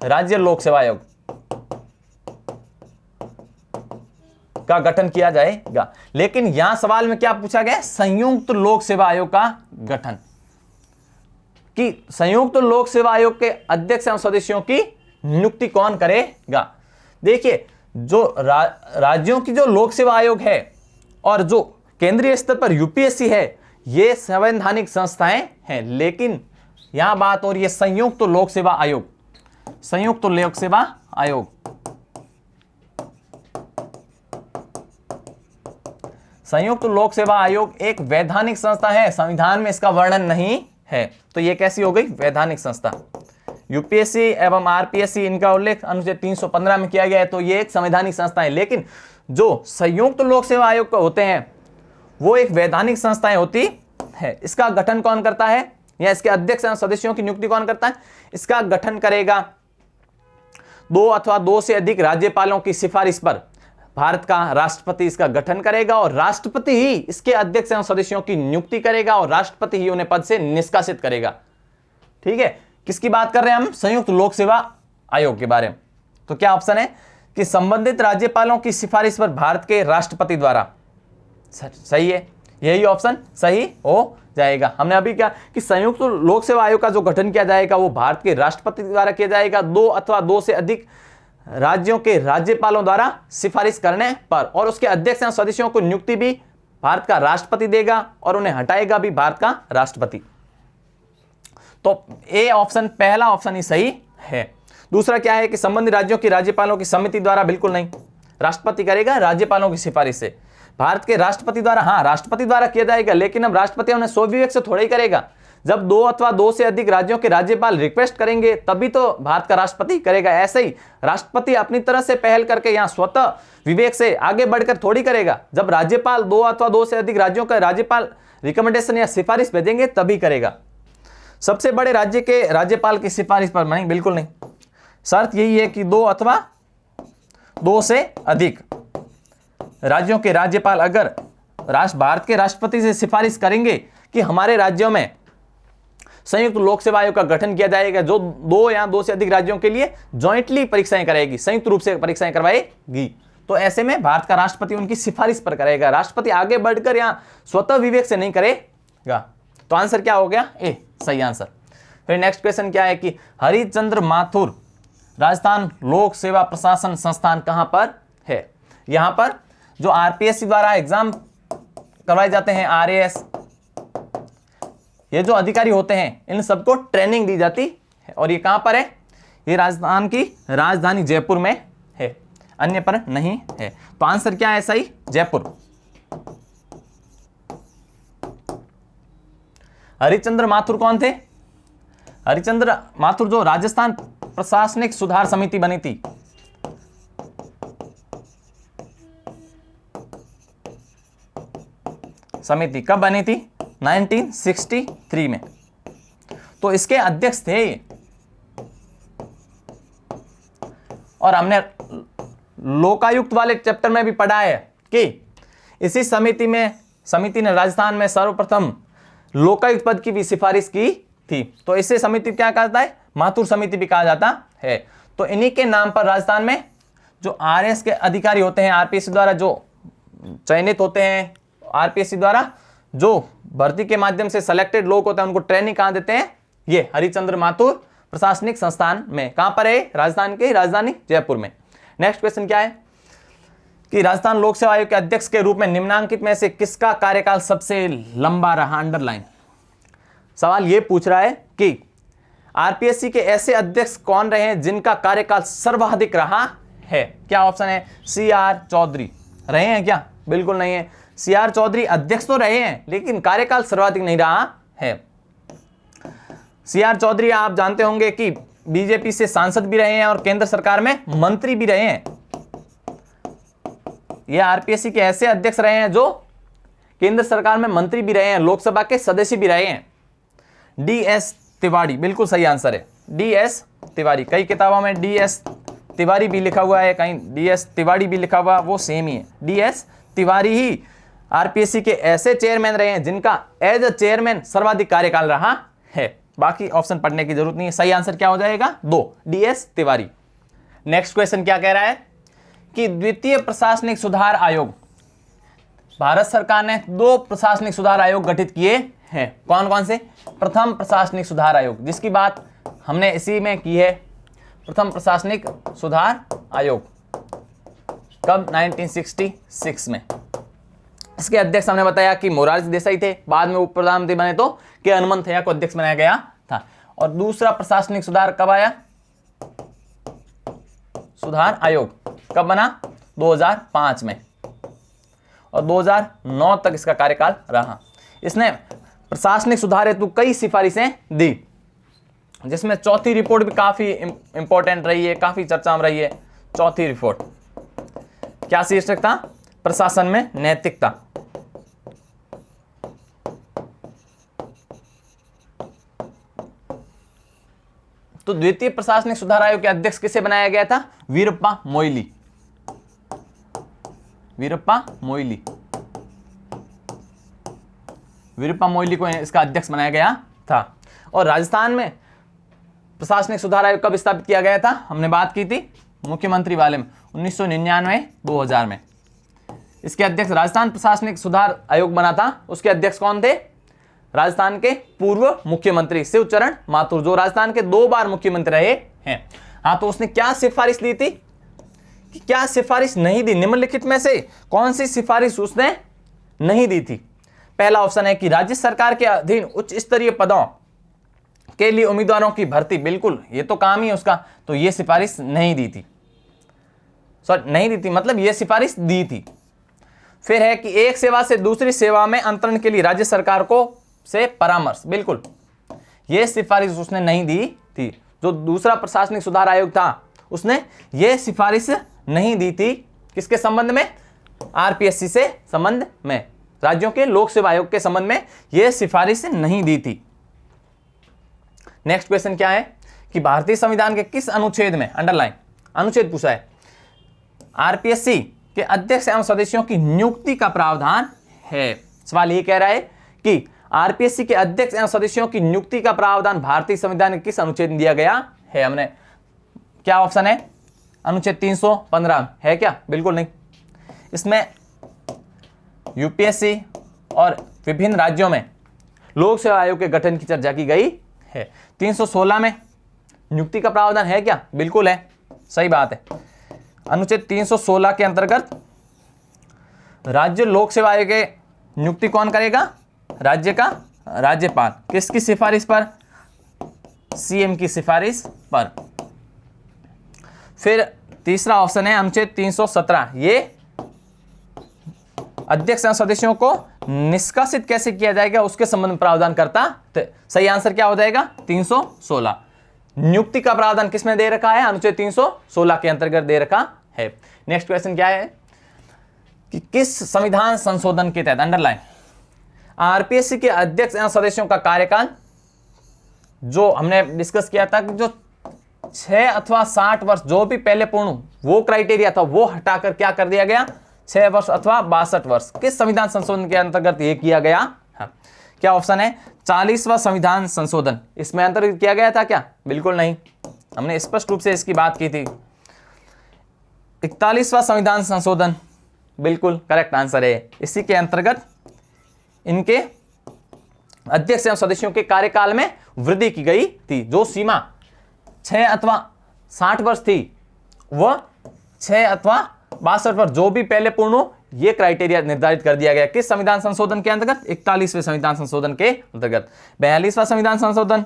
राज्य लोक सेवा आयोग का गठन किया जाएगा। लेकिन यहां सवाल में क्या पूछा गया है? संयुक्त लोक सेवा आयोग का गठन, कि संयुक्त लोक सेवा आयोग के अध्यक्ष एवं सदस्यों की नियुक्ति कौन करेगा। देखिए जो राज्यों की जो लोक सेवा आयोग है और जो केंद्रीय स्तर पर यूपीएससी है, ये संवैधानिक संस्थाएं हैं, लेकिन यहां बात हो रही है संयुक्त लोक सेवा आयोग। संयुक्त लोक सेवा आयोग संयुक्त लोक सेवा आयोग एक वैधानिक संस्था है, संविधान में इसका वर्णन नहीं है, तो ये कैसी हो गई? वैधानिक संस्था। यूपीएससी एवं आरपीएससी इनका उल्लेख अनुच्छेद 315 में किया गया है, तो ये एक संवैधानिक संस्था है। लेकिन जो संयुक्त लोक सेवा आयोग के होते हैं वो एक वैधानिक संस्थाएं होती है। इसका गठन कौन करता है या इसके अध्यक्ष एवं सदस्यों की नियुक्ति कौन करता है? इसका गठन करेगा 2 अथवा 2 से अधिक राज्यपालों की सिफारिश पर भारत का राष्ट्रपति इसका गठन करेगा, और राष्ट्रपति ही इसके अध्यक्ष एवं सदस्यों की नियुक्ति करेगा और राष्ट्रपति ही उन्हें पद से निष्कासित करेगा। ठीक है, किसकी बात कर रहे हैं हम? संयुक्त लोक सेवा आयोग के बारे में। तो क्या ऑप्शन है कि संबंधित राज्यपालों की सिफारिश पर भारत के राष्ट्रपति द्वारा। सही है, यही ऑप्शन सही हो जाएगा। हमने अभी क्या कि संयुक्त लोक सेवा आयोग का जो गठन किया जाएगा वो भारत के राष्ट्रपति द्वारा किया जाएगा 2 अथवा 2 से अधिक राज्यों के राज्यपालों द्वारा सिफारिश करने पर, और उसके अध्यक्ष एवं सदस्यों को नियुक्ति भी भारत का राष्ट्रपति देगा और उन्हें हटाएगा भी भारत का राष्ट्रपति। तो ए ऑप्शन, पहला ऑप्शन ही सही है। दूसरा क्या है कि संबंधित राज्यों की राज्यपालों की समिति द्वारा, बिल्कुल नहीं, राष्ट्रपति करेगा राज्यपालों की सिफारिश से। भारत के राष्ट्रपति द्वारा, हाँ राष्ट्रपति द्वारा किया जाएगा, लेकिन अब राष्ट्रपति उन्हें स्वविवेक से थोड़ा ही करेगा। जब 2 अथवा 2 से अधिक राज्यों के राज्यपाल रिक्वेस्ट करेंगे तभी तो भारत का राष्ट्रपति करेगा। ऐसे ही राष्ट्रपति अपनी तरह से पहल करके यहाँ स्वतः विवेक से आगे बढ़कर थोड़ी करेगा। जब राज्यपाल 2 अथवा 2 से अधिक राज्यों का राज्यपाल रिकमेंडेशन या सिफारिश भेजेंगे तभी करेगा। सबसे बड़े राज्य के राज्यपाल की सिफारिश पर नहीं, बिल्कुल नहीं। शर्त यही है कि 2 अथवा 2 से अधिक राज्यों के राज्यपाल अगर भारत के राष्ट्रपति से सिफारिश करेंगे कि हमारे राज्यों में संयुक्त लोक सेवा आयोग का गठन किया जाएगा, जो 2 या 2 से अधिक राज्यों के लिए जॉइंटली परीक्षाएं कराएगी, संयुक्त रूप से परीक्षाएं करवाएगी, तो ऐसे में भारत का राष्ट्रपति उनकी सिफारिश पर करेगा। राष्ट्रपति आगे बढ़कर यहां स्वतः विवेक से नहीं करेगा। तो आंसर क्या हो गया? ए सही आंसर। फिर नेक्स्ट क्वेश्चन क्या है कि हरिचंद्र माथुर राजस्थान लोक सेवा प्रशासन संस्थान कहां पर है? यहां पर जो आरपीएससी द्वारा एग्जाम करवाए जाते हैं, आरएएस, ये जो अधिकारी होते हैं इन सबको ट्रेनिंग दी जाती है। और ये कहां पर है? ये राजस्थान की राजधानी जयपुर में है, अन्य पर नहीं है। तो आंसर क्या है? सही, जयपुर। हरिचंद्र माथुर कौन थे? हरिचंद्र माथुर जो राजस्थान प्रशासनिक सुधार समिति बनी थी, समिति कब बनी थी? 1963 में। तो इसके अध्यक्ष थे ये। और हमने लोकायुक्त वाले चैप्टर में भी पढ़ा है कि इसी समिति ने राजस्थान में सर्वप्रथम लोकायुक्त पद की भी सिफारिश की थी। तो इसे समिति क्या कहता है? माथुर समिति भी कहा जाता है। तो इन्हीं के नाम पर राजस्थान में जो आरएएस के अधिकारी होते हैं, आरपीएससी द्वारा जो चयनित होते हैं, आरपीएससी द्वारा जो भर्ती के माध्यम से सिलेक्टेड लोग होते हैं, उनको ट्रेनिंग कहां देते हैं? ये हरिचंद्र माथुर प्रशासनिक संस्थान में। कहां पर है? राजस्थान के राजधानी जयपुर में। नेक्स्ट क्वेश्चन क्या है कि राजस्थान लोक सेवा आयोग के अध्यक्ष के रूप में निम्नांकित में से किसका कार्यकाल सबसे लंबा रहा? अंडरलाइन। सवाल यह पूछ रहा है कि आरपीएससी के ऐसे अध्यक्ष कौन रहे हैं जिनका कार्यकाल सर्वाधिक रहा है? क्या ऑप्शन है? CR चौधरी रहे हैं क्या? बिल्कुल नहीं है। CR चौधरी अध्यक्ष तो रहे हैं लेकिन कार्यकाल सर्वाधिक नहीं रहा है। CR चौधरी आप जानते होंगे कि बीजेपी से सांसद भी रहे हैं और केंद्र सरकार में मंत्री भी रहे हैं। ये आरपीएससी के ऐसे अध्यक्ष रहे हैं जो केंद्र सरकार में मंत्री भी रहे हैं, लोकसभा के सदस्य भी रहे हैं। DS तिवारी बिल्कुल सही आंसर है। DS तिवारी। कई किताबों में DS तिवारी भी लिखा हुआ है, कहीं DS तिवारी भी लिखा हुआ, वो सेम ही है। DS तिवारी ही आरपीएससी के ऐसे चेयरमैन रहे हैं जिनका एज अ चेयरमैन सर्वाधिक कार्यकाल रहा है। बाकी ऑप्शन पढ़ने की जरूरत नहीं है। सही आंसर क्या हो जाएगा? 2, DS तिवारी। नेक्स्ट क्वेश्चन क्या कह रहा है कि द्वितीय प्रशासनिक सुधार आयोग, भारत सरकार ने 2 प्रशासनिक सुधार आयोग गठित किए हैं। कौन कौन से? प्रथम प्रशासनिक सुधार आयोग, जिसकी बात हमने इसी में की है। प्रथम प्रशासनिक सुधार आयोग कब? 1966 में। इसके अध्यक्ष हमने बताया कि मोरारजी देसाई थे, बाद में उप प्रधानमंत्री बने तो के हनुमंतैया को अध्यक्ष बनाया गया था। और दूसरा प्रशासनिक सुधार कब आया? सुधार आयोग कब बना? 2005 में, और 2009 तक इसका कार्यकाल रहा। इसने प्रशासनिक सुधार हेतु कई सिफारिशें दी, जिसमें चौथी रिपोर्ट भी काफी इंपॉर्टेंट रही है, काफी चर्चा में रही है। चौथी रिपोर्ट क्या शीर्षक था? प्रशासन में नैतिकता। तो द्वितीय प्रशासनिक सुधार आयोग के अध्यक्ष किसे बनाया गया था? वीरप्पा मोइली। वीरप्पा मोइली, वीरप्पा मोइली को इसका अध्यक्ष बनाया गया था। और राजस्थान में प्रशासनिक सुधार आयोग कब स्थापित किया गया था? हमने बात की थी मुख्यमंत्री वाले में, 1999-2000 में। इसके अध्यक्ष राजस्थान प्रशासनिक सुधार आयोग बना था। उसके अध्यक्ष कौन थे? राजस्थान के पूर्व मुख्यमंत्री शिवचरण माथुर, जो राजस्थान के 2 बार मुख्यमंत्री रहे हैं। हाँ, तो उसने क्या सिफारिश दी थी कि क्या सिफारिश नहीं दी? निम्नलिखित में से कौन सी सिफारिश उसने नहीं दी थी? पहला ऑप्शन है कि राज्य सरकार के अधीन उच्च स्तरीय पदों के लिए उम्मीदवारों की भर्ती, बिल्कुल ये तो काम ही है उसका, तो ये सिफारिश नहीं दी थी। सॉरी, नहीं दी थी मतलब ये सिफारिश दी थी। फिर है कि एक सेवा से दूसरी सेवा में अंतरण के लिए राज्य सरकार को से परामर्श, बिल्कुल ये सिफारिश उसने नहीं दी थी। जो दूसरा प्रशासनिक सुधार आयोग था उसने ये सिफारिश नहीं दी थी। किसके संबंध में? आरपीएससी से संबंध में, राज्यों के लोक सेवा आयोग के संबंध में यह सिफारिश नहीं दी थी। नेक्स्ट क्वेश्चन क्या है कि भारतीय संविधान के किस अनुच्छेद में, अंडरलाइन अनुच्छेद पूछा है, आरपीएससी के अध्यक्ष एवं सदस्यों की नियुक्ति का प्रावधान है? सवाल ये कह रहा है कि आरपीएससी के अध्यक्ष एवं सदस्यों की नियुक्ति का प्रावधान भारतीय संविधान के किस अनुच्छेद में दिया गया है? हमने क्या ऑप्शन है? अनुच्छेद 315 है क्या? बिल्कुल नहीं। इसमें यूपीएससी और विभिन्न राज्यों में लोक सेवा आयोग के गठन की चर्चा की गई है। 316 में नियुक्ति का प्रावधान है क्या? बिल्कुल है, सही बात है। अनुच्छेद 316 के अंतर्गत राज्य लोक सेवा आयोग के नियुक्ति कौन करेगा? राज्य का राज्यपाल। किसकी सिफारिश पर? सीएम की सिफारिश पर। फिर तीसरा ऑप्शन है अनुच्छेद 317, ये अध्यक्ष एवं सदस्यों को निष्कासित कैसे किया जाएगा उसके संबंध में प्रावधान करता। तो सही आंसर क्या हो जाएगा? 316। नियुक्ति का प्रावधान किसमें दे रखा है? अनुच्छेद 316 के अंतर्गत दे रखा है। नेक्स्ट क्वेश्चन क्या है कि किस संविधान संशोधन के तहत, अंडरलाइन, आरपीएससी के अध्यक्ष एवं सदस्यों का कार्यकाल, जो हमने डिस्कस किया था कि जो 6 अथवा 60 वर्ष जो भी पहले पूर्ण वो क्राइटेरिया था वो हटाकर क्या कर दिया गया? 6 वर्ष अथवा 62 वर्ष। किस संविधान संशोधन के अंतर्गत ये किया गया? हाँ, क्या ऑप्शन है? 40वां संविधान संशोधन इसमें अंतर्गत किया गया था क्या? बिल्कुल नहीं, हमने स्पष्ट रूप से इसकी बात की थी। 41वां संविधान संशोधन बिल्कुल करेक्ट आंसर है। इसी के अंतर्गत इनके अध्यक्ष एवं सदस्यों के कार्यकाल में वृद्धि की गई थी। जो सीमा 6 अथवा 60 वर्ष थी वह 6 अथवा 62 वर्ष जो भी पहले पूर्ण हो, यह क्राइटेरिया निर्धारित कर दिया गया। किस संविधान संशोधन के अंतर्गत? 41वें संविधान संशोधन के अंतर्गत। 42वां संविधान संशोधन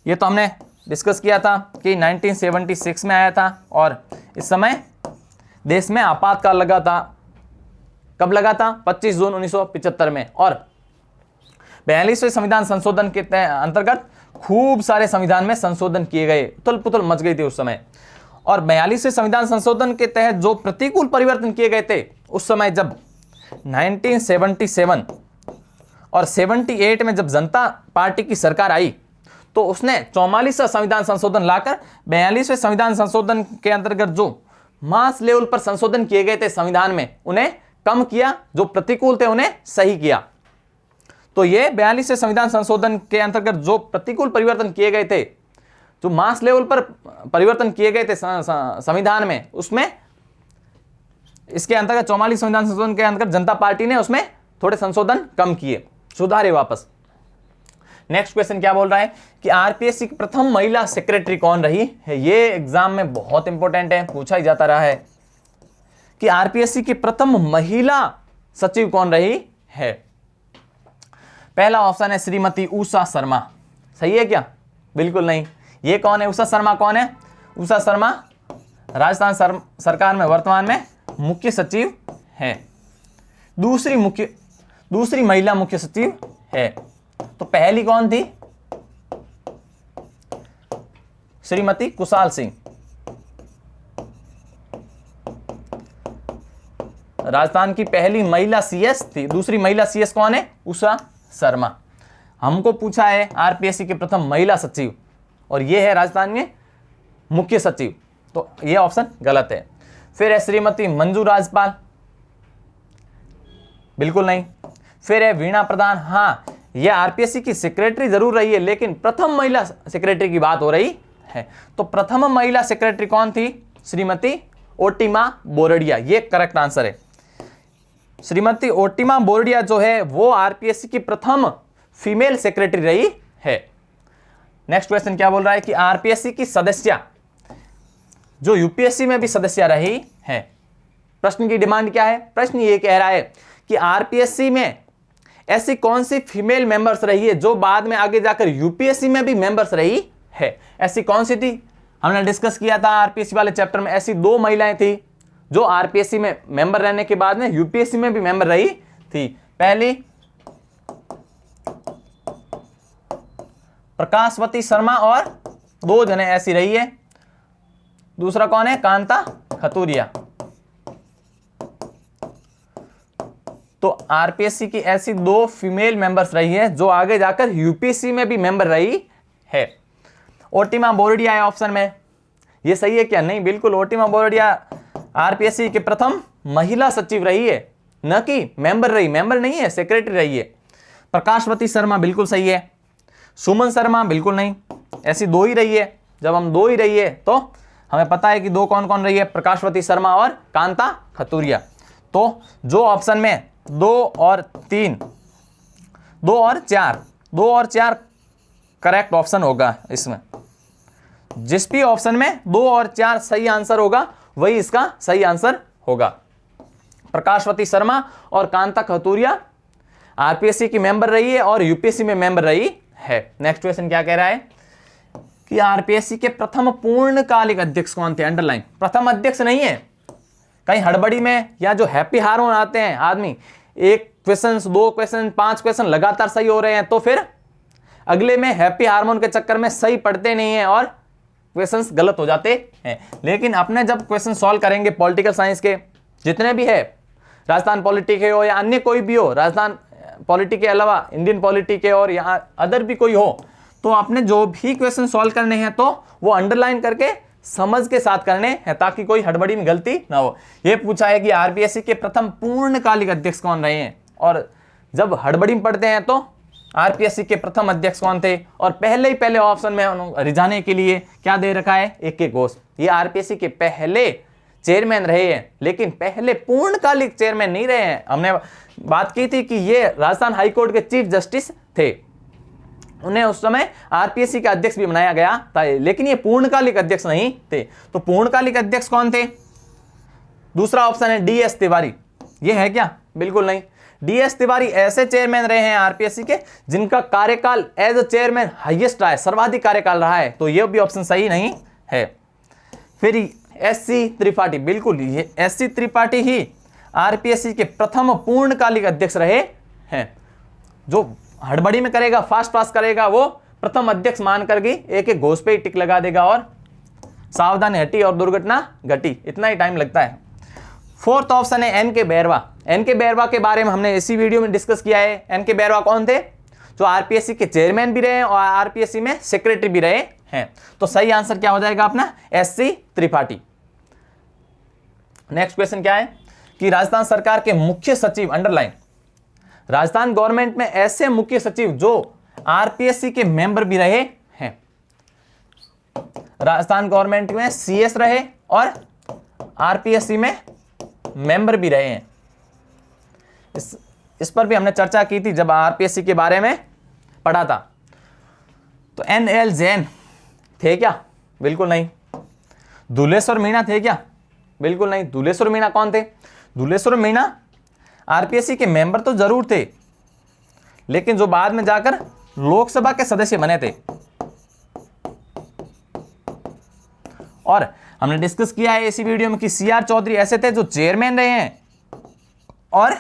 ये तो हमने डिस्कस किया था कि 1976 में आया था और इस समय देश में आपातकाल लगा था। कब लगा था? 25 जून 1975 में। और 42वें संविधान संशोधन के अंतर्गत खूब सारे संविधान में संशोधन किए गए, उथल पुथल मच गई थी उस समय। और 42वें संविधान संशोधन के तहत जो प्रतिकूल परिवर्तन किए गए थे उस समय, जब 1977 और 78 में जब जनता पार्टी की सरकार आई तो उसने 44वां संविधान संशोधन लाकर 42वें संविधान संशोधन के अंतर्गत जो मास लेवल पर संशोधन किए गए थे संविधान में, उन्हें कम किया, जो प्रतिकूल थे उन्हें सही किया। तो ये 42वें संविधान संशोधन के अंतर्गत जो प्रतिकूल परिवर्तन किए गए थे, जो मास लेवल पर परिवर्तन किए गए थे संविधान में, उसमें इसके अंतर्गत 44 संविधान संशोधन के अंतर्गत जनता पार्टी ने उसमें थोड़े संशोधन कम किए, सुधारे वापस। नेक्स्ट क्वेश्चन क्या बोल रहा है कि आरपीएससी की प्रथम महिला सेक्रेटरी कौन रही है। ये एग्जाम में बहुत इंपॉर्टेंट है, पूछा ही जाता रहा है कि आरपीएससी की प्रथम महिला सचिव कौन रही है। पहला ऑप्शन है श्रीमती उषा शर्मा। सही है क्या? बिल्कुल नहीं। ये कौन है? उषा शर्मा कौन है? उषा शर्मा राजस्थान सरकार में वर्तमान में मुख्य सचिव है, दूसरी महिला मुख्य सचिव है। तो पहली कौन थी? श्रीमती कुशाल सिंह, राजस्थान की पहली महिला सीएस थी। दूसरी महिला सीएस कौन है? उषा शर्मा। हमको पूछा है आरपीएससी के प्रथम महिला सचिव, और ये है राजस्थान में मुख्य सचिव, तो ये ऑप्शन गलत है। फिर है श्रीमती मंजू राजपाल, बिल्कुल नहीं। फिर है वीणा प्रधान। हाँ, ये आरपीएससी की सेक्रेटरी जरूर रही है, लेकिन प्रथम महिला सेक्रेटरी की बात हो रही है। तो प्रथम महिला सेक्रेटरी कौन थी? श्रीमती ओटिमा बोरडिया, ये करेक्ट आंसर है। श्रीमती ओटिमा बोरडिया जो है वो आरपीएससी की प्रथम फीमेल सेक्रेटरी रही है। नेक्स्ट क्वेश्चन क्या बोल रहा है कि आरपीएससी की सदस्य जो यूपीएससी में भी सदस्य रही है। प्रश्न की डिमांड क्या है? प्रश्न ये कह रहा है कि आरपीएससी में ऐसी कौन सी फीमेल मेंबर्स रही है जो बाद में आगे जाकर यूपीएससी में भी मेंबर्स रही है। ऐसी कौन सी थी? हमने डिस्कस किया था आरपीएससी वाले चैप्टर में। ऐसी 2 महिलाएं थी जो आरपीएससी में मेंबर रहने के बाद में यूपीएससी में भी मेंबर रही थी। पहली प्रकाशवती शर्मा, और 2 जने ऐसी रही है। दूसरा कौन है? कांता खतूरिया। तो आरपीएससी की ऐसी 2 फीमेल मेंबर्स रही है जो आगे जाकर यूपीएससी में भी मेंबर रही है। ओटिमा बोरडिया है ऑप्शन में। ये सही है क्या? नहीं, बिल्कुल। ओटिमा बोरडिया आरपीएससी के प्रथम महिला सचिव रही है, न कि मेंबर रही। मेंबर नहीं है, सेक्रेटरी रही है। प्रकाशवती शर्मा बिल्कुल सही है। सुमन शर्मा बिल्कुल नहीं। ऐसी 2 ही रही है। जब हम 2 ही रही है तो हमें पता है कि 2 कौन कौन रही है? प्रकाशवती शर्मा और कांता खतूरिया। तो जो ऑप्शन में 2 और 3, 2 और 4 करेक्ट ऑप्शन होगा। इसमें जिस भी ऑप्शन में 2 और 4 सही आंसर होगा वही इसका सही आंसर होगा। प्रकाशवती शर्मा और कांता खतूरिया आरपीएससी की मेंबर रही है और यूपीएससी में मेंबर रही है। नेक्स्ट क्वेश्चन क्या कह रहा है कि आरपीएससी के प्रथम पूर्णकालिक अध्यक्ष कौन थे? अंडरलाइन। प्रथम अध्यक्ष नहीं है। कहीं हड़बड़ी में या जो हैप्पी हार्मोन आते हैं आदमी, 1 क्वेश्चन, 2 क्वेश्चन, 5 क्वेश्चन लगातार सही हो रहे हैं, तो फिर अगले में हैप्पी हार्मोन के चक्कर में सही पढ़ते नहीं है और क्वेश्चंस गलत हो जाते हैं। लेकिन अपने जब क्वेश्चन सॉल्व करेंगे पॉलिटिकल साइंस के जितने भी है, राजस्थान पॉलिटी के हो या अन्य कोई भी हो, राजस्थान पॉलिटी के अलावा इंडियन पॉलिटी के और यहाँ अदर भी कोई हो, तो आपने जो भी क्वेश्चन सॉल्व करने हैं तो वो अंडरलाइन करके समझ के साथ करने हैं ताकि कोई हड़बड़ी में गलती ना हो। ये पूछा है कि आरपीएससी के प्रथम पूर्णकालिक अध्यक्ष कौन रहे हैं, और जब हड़बड़ी में पढ़ते हैं तो आरपीएससी के प्रथम अध्यक्ष कौन थे, और पहले ऑप्शन में रिझाने के लिए क्या दे रखा है? AK घोष। ये आरपीएससी के पहले चेयरमैन रहे हैं, लेकिन पहले पूर्णकालिक चेयरमैन नहीं रहे हैं। हमने बात की थी कि ये राजस्थान हाईकोर्ट के चीफ जस्टिस थे, उन्हें उस समय आरपीएससी का अध्यक्ष भी बनाया गया था, लेकिन ये पूर्णकालिक अध्यक्ष नहीं थे। तो पूर्णकालिक अध्यक्ष कौन थे? दूसरा ऑप्शन है DS तिवारी। ये है क्या? बिल्कुल नहीं। DS तिवारी ऐसे चेयरमैन रहे हैं आरपीएससी के जिनका कार्यकाल एज अ चेयरमैन हाईएस्ट रहा है, सर्वाधिक कार्यकाल रहा है, तो ये भी ऑप्शन सही नहीं है। फिर SC त्रिपाठी, बिल्कुल ये SC त्रिपाठी ही आरपीएससी के प्रथम पूर्णकालिक अध्यक्ष रहे हैं। जो हड़बड़ी में करेगा, फास्ट करेगा, वो प्रथम अध्यक्ष मान करके AK घोष पे टिक लगा देगा और सावधानी हटी और दुर्घटना घटी, इतना ही टाइम लगता है। 4th ऑप्शन है NK बैरवा। NK बैरवा के बारे में हमने इसी वीडियो में डिस्कस किया है। NK बैरवा कौन थे? जो आरपीएससी के चेयरमैन भी रहे और आरपीएससी में सेक्रेटरी भी रहे हैं। तो सही आंसर क्या हो जाएगा अपना एससी त्रिपाठी। नेक्स्ट क्वेश्चन क्या है कि राजस्थान सरकार के मुख्य सचिव, अंडरलाइन, राजस्थान गवर्नमेंट में ऐसे मुख्य सचिव जो आरपीएससी के मेंबर भी रहे हैं। राजस्थान गवर्नमेंट में सीएस रहे और आरपीएससी में मेंबर भी रहे हैं। इस पर भी हमने चर्चा की थी जब आरपीएससी के बारे में पढ़ा था। तो एनएल जैन थे क्या? बिल्कुल नहीं। दुलेश्वर मीणा थे क्या? बिल्कुल नहीं। दुलेश्वर मीणा कौन थे? दुलेश्वर मीणा आरपीएससी के मेंबर तो जरूर थे, लेकिन जो बाद में जाकर लोकसभा के सदस्य बने थे। और हमने डिस्कस किया है इसी वीडियो में कि सीआर चौधरी ऐसे थे जो चेयरमैन रहे हैं और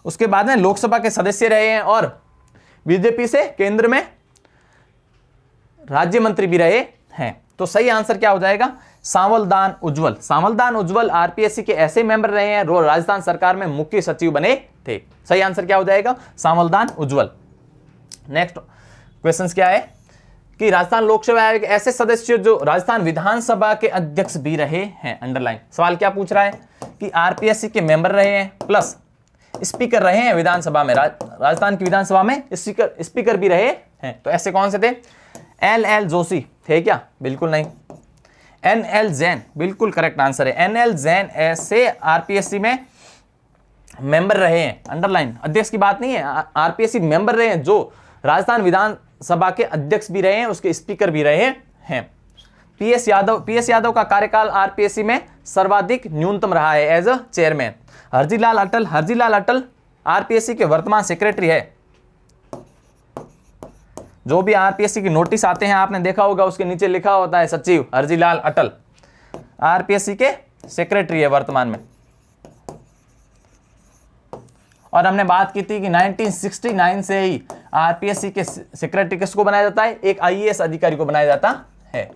उसके बाद में लोकसभा के सदस्य रहे हैं और बीजेपी से केंद्र में राज्य मंत्री भी रहे हैं। तो सही आंसर क्या हो जाएगा? सांवलदान उज्जवल। सांवलदान उज्जवल आरपीएससी के ऐसे मेंबर रहे हैं जो राजस्थान सरकार में मुख्य सचिव बने थे। सही आंसर क्या हो जाएगा? सांवलदान उज्जवल। नेक्स्ट क्वेश्चन क्या है कि राजस्थान लोकसभा आयोग ऐसे सदस्य जो राजस्थान विधानसभा के अध्यक्ष भी रहे हैं। अंडरलाइन। सवाल क्या पूछ रहा है कि आरपीएससी के मेंबर रहे हैं प्लस स्पीकर रहे हैं विधानसभा में, राजस्थान की विधानसभा में स्पीकर भी रहे हैं। तो ऐसे कौन से थे? एल जोशी थे क्या? बिल्कुल नहीं। एनएल जैन बिल्कुल करेक्ट आंसर है। एनएल जैन ऐसे आरपीएससी में मेंबर रहे हैं। अंडरलाइन। अध्यक्ष की बात नहीं है, आरपीएससी मेंबर रहे हैं जो राजस्थान विधानसभा के अध्यक्ष भी रहे हैं, उसके स्पीकर भी रहे हैं। पीएस यादव का कार्यकाल आरपीएससी में सर्वाधिक न्यूनतम रहा है as a chairman. Harjilal Atal RPSC के वर्तमान सेक्रेटरी है। जो भी आरपीएससी की नोटिस आते हैं आपने देखा होगा उसके नीचे लिखा होता है सचिव हरजीलाल अटल, आरपीएससी के सेक्रेटरी है वर्तमान में। और हमने बात की थी कि 1969 से ही आरपीएससी के सेक्रेटरी किसको बनाया जाता है? एक आईएएस अधिकारी को बनाया जाता है।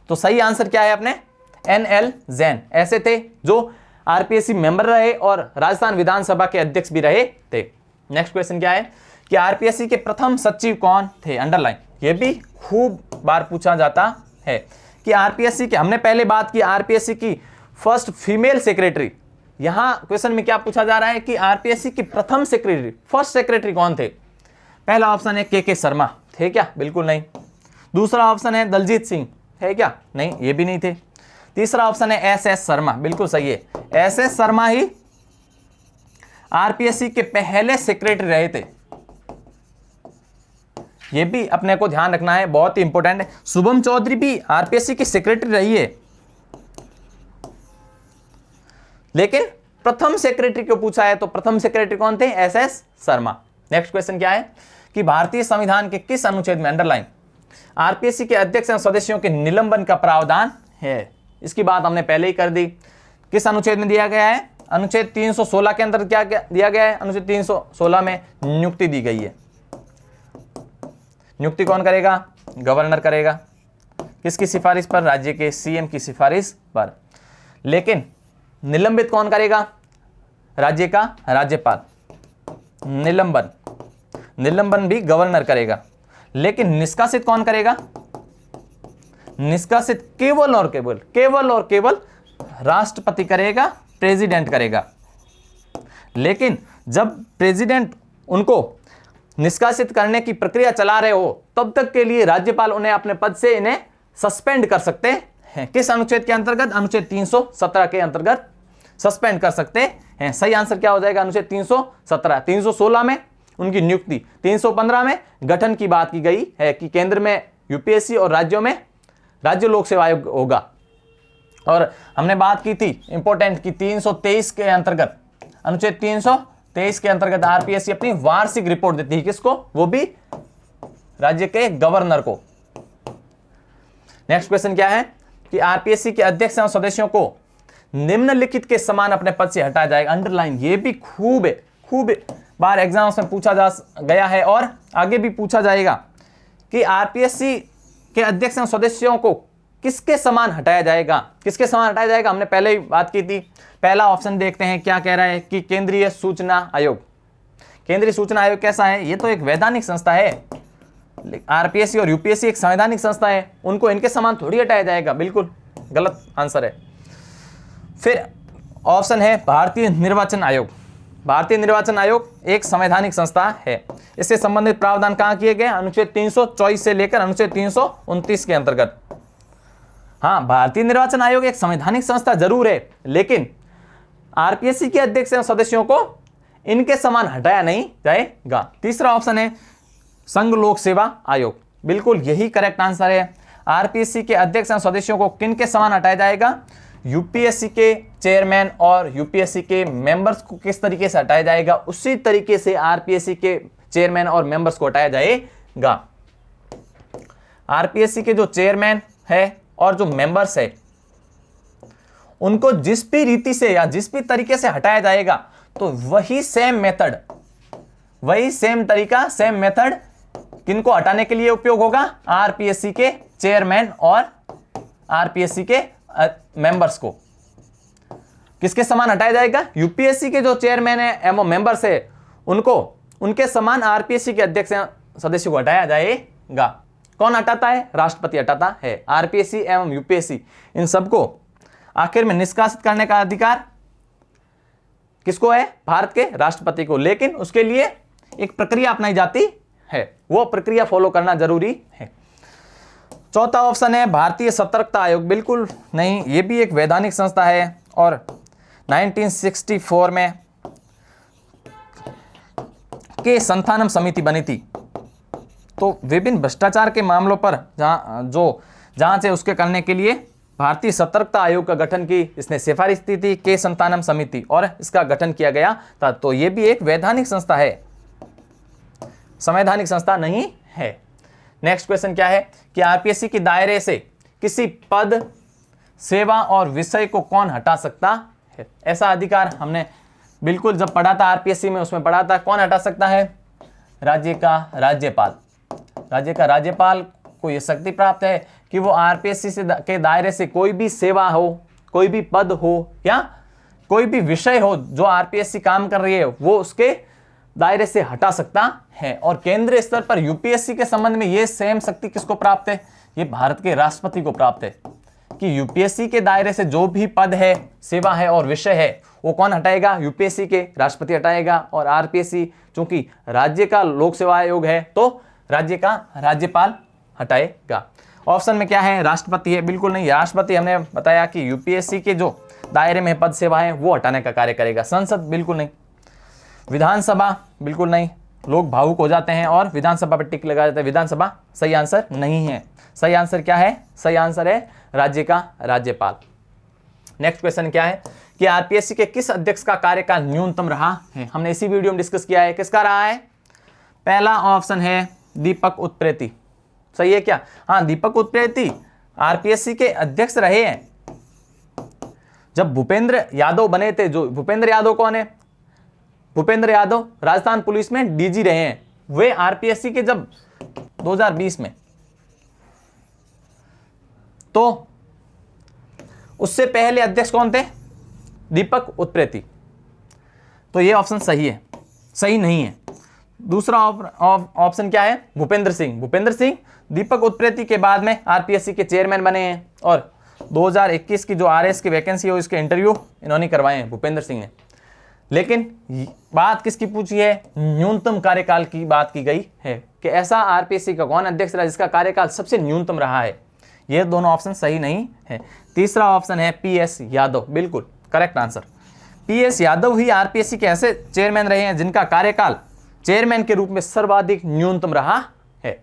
तो सही आंसर क्या है अपने? एनएल जैन ऐसे थे जो आरपीएससी मेंबर रहे और राजस्थान विधानसभा के अध्यक्ष भी रहे थे। नेक्स्ट क्वेश्चन क्या है कि आरपीएससी के प्रथम सचिव कौन थे? अंडरलाइन। ये भी खूब बार पूछा जाता है कि आरपीएससी के, हमने पहले बात की आरपीएससी की फर्स्ट फीमेल सेक्रेटरी। यहां क्वेश्चन में क्या पूछा जा रहा है कि आरपीएससी की प्रथम सेक्रेटरी, फर्स्ट सेक्रेटरी कौन थे? पहला ऑप्शन है के शर्मा थे क्या? बिल्कुल नहीं। दूसरा ऑप्शन है दलजीत सिंह थे क्या? नहीं, ये भी नहीं थे। तीसरा ऑप्शन है एस शर्मा, बिल्कुल सही है। एस शर्मा ही आरपीएससी के पहले सेक्रेटरी रहे थे। ये भी अपने को ध्यान रखना है, बहुत ही इंपॉर्टेंट है। शुभम चौधरी भी आरपीएससी की सेक्रेटरी रही है, लेकिन प्रथम सेक्रेटरी को पूछा है तो प्रथम सेक्रेटरी कौन थे? एस शर्मा। नेक्स्ट क्वेश्चन क्या है कि भारतीय संविधान के किस अनुच्छेद में, अंडरलाइन, आरपीएससी के अध्यक्ष एवं सदस्यों के निलंबन का प्रावधान है? इसकी बात हमने पहले ही कर दी। किस अनुच्छेद में दिया गया है? अनुच्छेद 316 के अंदर क्या दिया गया है? अनुच्छेद 316 में नियुक्ति दी गई है। नियुक्ति कौन करेगा? गवर्नर करेगा। किसकी सिफारिश पर? राज्य के सीएम की सिफारिश पर। लेकिन निलंबित कौन करेगा? राज्य का राज्यपाल। निलंबन भी गवर्नर करेगा। लेकिन निष्कासित कौन करेगा? निष्कासित केवल और केवल राष्ट्रपति करेगा, प्रेसिडेंट करेगा। लेकिन जब प्रेसिडेंट उनको निष्कासित करने की प्रक्रिया चला रहे हो तब तक के लिए राज्यपाल उन्हें अपने पद से इन्हें सस्पेंड कर सकते हैं। किस अनुच्छेद के अंतर्गत? अनुच्छेद 317 के अंतर्गत सस्पेंड कर सकते हैं। सही आंसर क्या हो जाएगा? अनुच्छेद 317। 316 में उनकी नियुक्ति, 315 में गठन की बात की गई है कि केंद्र में यूपीएससी और राज्यों में राज्य लोक सेवा आयोग होगा। और हमने बात की थी इंपॉर्टेंट कि 323 के अंतर्गत, अनुच्छेद 323 के अंतर्गत आरपीएससी अपनी वार्षिक रिपोर्ट देती है। किसको? वो भी राज्य के गवर्नर को। नेक्स्ट क्वेश्चन क्या है कि आरपीएससी के अध्यक्ष एवं सदस्यों को निम्नलिखित के समान अपने पद से हटाया जाएगा। अंडरलाइन। ये भी खूब बार एग्जाम्स में पूछा जा गया है और आगे भी पूछा जाएगा कि आरपीएससी के अध्यक्ष एवं सदस्यों को किसके समान हटाया जाएगा? किसके समान हटाया जाएगा? हमने पहले ही बात की थी। पहला ऑप्शन देखते हैं क्या कह रहा है कि केंद्रीय सूचना आयोग। केंद्रीय सूचना आयोग कैसा है? ये तो एक वैधानिक संस्था है। आरपीएससी और यूपीएससी एक संवैधानिक संस्था है, उनको इनके समान थोड़ी हटाया जाएगा। बिल्कुल गलत आंसर है। फिर ऑप्शन है भारतीय निर्वाचन आयोग। भारतीय निर्वाचन आयोग एक संवैधानिक संस्था है। इससे संबंधित प्रावधान कहाँ किए गए? अनुच्छेद 324 से लेकर अनुच्छेद 329 के अंतर्गत। हाँ, भारतीय निर्वाचन आयोग एक संवैधानिक संस्था जरूर है, लेकिन आरपीएससी के अध्यक्ष एवं सदस्यों को इनके समान हटाया नहीं जाएगा। तीसरा ऑप्शन है संघ लोक सेवा आयोग। बिल्कुल यही करेक्ट आंसर है। आरपीएससी के अध्यक्ष एवं सदस्यों को किन के समान हटाया जाएगा? यूपीएससी के चेयरमैन और यूपीएससी के मेंबर्स को किस तरीके से हटाया जाएगा, उसी तरीके से आरपीएससी के चेयरमैन और मेंबर्स को हटाया जाएगा। आरपीएससी के जो चेयरमैन है और जो मेंबर्स है, उनको जिस भी रीति से या जिस भी तरीके से हटाया जाएगा, तो वही सेम मेथड, वही सेम तरीका, सेम मेथड किनको हटाने के लिए उपयोग होगा? आरपीएससी के चेयरमैन और आरपीएससी के मेंबर्स को किसके समान हटाया जाएगा? यूपीएससी के जो चेयरमैन है एवं मेंबर्स है, उनको उनके समान आरपीएससी के अध्यक्ष सदस्य को हटाया जाएगा। कौन हटाता है? राष्ट्रपति हटाता है। आरपीएससी एवं यूपीएससी इन सबको आखिर में निष्कासित करने का अधिकार किसको है? भारत के राष्ट्रपति को। लेकिन उसके लिए एक प्रक्रिया अपनाई जाती है, वो प्रक्रिया फॉलो करना जरूरी है। चौथा ऑप्शन है भारतीय सतर्कता आयोग। बिल्कुल नहीं, ये भी एक वैधानिक संस्था है और 1964 में के संथानम समिति बनी थी। तो विभिन्न भ्रष्टाचार के मामलों पर जो जांच है उसके करने के लिए भारतीय सतर्कता आयोग का गठन की इसने सिफारिश की थी, के संतानम समिति, और इसका गठन किया गया था। तो ये भी एक वैधानिक संस्था है, संवैधानिक संस्था नहीं है। नेक्स्ट क्वेश्चन क्या है कि आरपीएससी के दायरे से किसी पद, सेवा और विषय को कौन हटा सकता है? ऐसा अधिकार हमने बिल्कुल जब पढ़ा था आरपीएससी में, उसमें पढ़ा था। कौन हटा सकता है? राज्य का राज्यपाल। राज्य का राज्यपाल को यह शक्ति प्राप्त है कि वो आरपीएससी से के दायरे से कोई भी सेवा हो, कोई भी पद हो या कोई भी विषय हो जो आरपीएससी काम कर रही है, वो उसके दायरे से हटा सकता है। और केंद्रीय स्तर पर यूपीएससी के संबंध में ये सेम शक्ति किसको प्राप्त है? ये भारत के राष्ट्रपति को प्राप्त है कि यूपीएससी के दायरे से जो भी पद है, सेवा है और विषय है, वो कौन हटाएगा? यूपीएससी के राष्ट्रपति हटाएगा। और आरपीएससी चूंकि राज्य का लोक सेवा आयोग है, तो राज्य का राज्यपाल हटाएगा। ऑप्शन में क्या है? राष्ट्रपति है। बिल्कुल नहीं, राष्ट्रपति हमने बताया कि यूपीएससी के जो दायरे में पद सेवा है वो हटाने का कार्य करेगा। संसद बिल्कुल नहीं। विधानसभा बिल्कुल नहीं, लोग भावुक हो जाते हैं और विधानसभा पर टिक लगा जाते हैं। विधानसभा सही आंसर नहीं है। सही आंसर क्या है? सही आंसर है राज्य का राज्यपाल। नेक्स्ट क्वेश्चन क्या है कि आरपीएससी के किस अध्यक्ष का कार्यकाल न्यूनतम रहा है? हमने इसी वीडियो में डिस्कस किया है। किसका रहा है? पहला ऑप्शन है दीपक उत्प्रेती। सही है क्या? हाँ, दीपक उत्प्रेती आरपीएससी के अध्यक्ष रहे हैं जब भूपेंद्र यादव बने थे। जो भूपेंद्र यादव कौन है? भूपेंद्र यादव राजस्थान पुलिस में डीजी रहे हैं। वे आरपीएससी के जब 2020 में, तो उससे पहले अध्यक्ष कौन थे? दीपक उत्प्रेती। तो ये ऑप्शन सही है, सही नहीं है। दूसरा ऑप्शन क्या है? भूपेंद्र सिंह। भूपेंद्र सिंह दीपक उत्प्रेती के बाद में आरपीएससी के चेयरमैन बने हैं और 2021 की जो आरएस की वैकेंसी है इसके इंटरव्यू इन्होंने करवाए हैं, भूपेंद्र सिंह ने। लेकिन बात किसकी पूछी है? न्यूनतम कार्यकाल की बात की गई है कि ऐसा आरपीएससी का कौन अध्यक्ष रहा जिसका कार्यकाल सबसे न्यूनतम रहा है। ये दोनों ऑप्शन सही नहीं है। तीसरा ऑप्शन है पीएस यादव। बिल्कुल करेक्ट आंसर। पीएस यादव ही आरपीएससी के ऐसे चेयरमैन रहे हैं जिनका कार्यकाल चेयरमैन के रूप में सर्वाधिक न्यूनतम रहा है।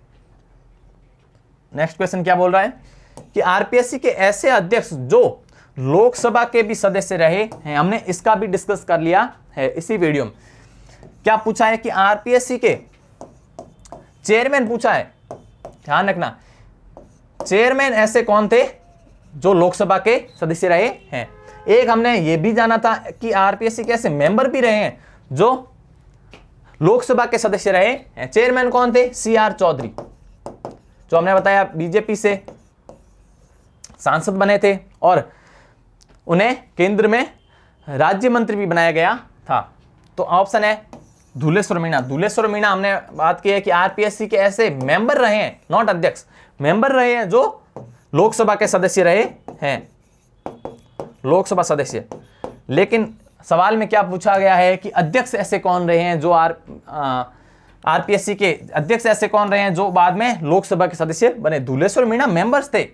नेक्स्ट क्वेश्चन क्या बोल रहा है कि आरपीएससी के ऐसे अध्यक्ष जो लोकसभा के भी सदस्य रहे हैं। हमने इसका भी डिस्कस कर लिया है इसी वीडियो में। क्या पूछा है कि आरपीएससी के चेयरमैन पूछा है, ध्यान रखना। चेयरमैन ऐसे कौन थे जो लोकसभा के सदस्य रहे हैं। एक हमने ये भी जाना था कि आरपीएससी के ऐसे मेंबर भी रहे हैं जो लोकसभा के सदस्य रहे हैं। चेयरमैन कौन थे? सीआर चौधरी, जो हमने बताया बीजेपी से सांसद बने थे और उन्हें केंद्र में राज्य मंत्री भी बनाया गया था। तो ऑप्शन है धुलेश्वर मीणा, धुलेश्वर मीणा हमने बात की है कि आरपीएससी के ऐसे मेंबर रहे हैं, नॉट अध्यक्ष, मेंबर रहे हैं जो लोकसभा के सदस्य रहे हैं, लोकसभा सदस्य। लेकिन सवाल में क्या पूछा गया है कि अध्यक्ष ऐसे कौन रहे हैं जो आरपीएससी के अध्यक्ष ऐसे कौन रहे हैं जो बाद में लोकसभा के सदस्य बने। धुलेश्वर मीणा मेंबर्स थे,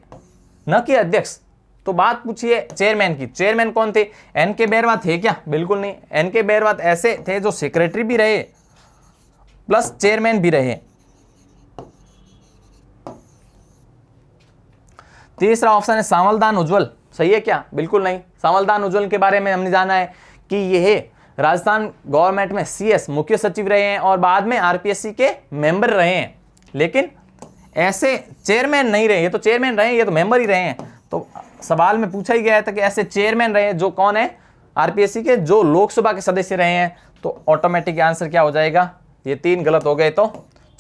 न कि अध्यक्ष। तो बात पूछिए चेयरमैन की, चेयरमैन कौन थे? एन.के. बैरवा थे क्या? बिल्कुल नहीं। एन.के. बैरवा ऐसे थे जो सेक्रेटरी भी रहे प्लस चेयरमैन भी रहे। तीसरा ऑप्शन है सांवलदान उज्जवल, सही है क्या? बिल्कुल नहीं। सांवलदान उज्जवल के बारे में हमने जाना है कि यह राजस्थान गवर्नमेंट में सीएस मुख्य सचिव रहे हैं और बाद में आरपीएससी के मेंबर रहे हैं, लेकिन ऐसे चेयरमैन नहीं रहे। ये तो चेयरमैन रहे, ये तो मेंबर ही रहे हैं। तो सवाल में पूछा ही गया था कि ऐसे चेयरमैन रहे जो कौन है आरपीएससी के, जो लोकसभा के सदस्य रहे हैं। तो ऑटोमेटिक आंसर क्या हो जाएगा? ये 3 गलत हो गए, तो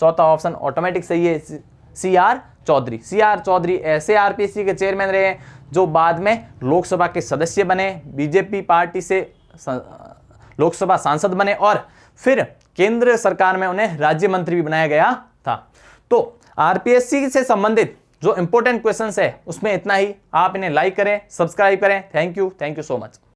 चौथा ऑप्शन ऑटोमेटिक सही है, सी.आर. चौधरी। सी.आर. चौधरी ऐसे आरपीएससी के चेयरमैन रहे हैं जो बाद में लोकसभा के सदस्य बने, बीजेपी पार्टी से लोकसभा सांसद बने और फिर केंद्र सरकार में उन्हें राज्य मंत्री भी बनाया गया था। तो आरपीएससी से संबंधित जो इंपॉर्टेंट क्वेश्चंस है उसमें इतना ही। आप इन्हें लाइक करें, सब्सक्राइब करें। Thank you so much.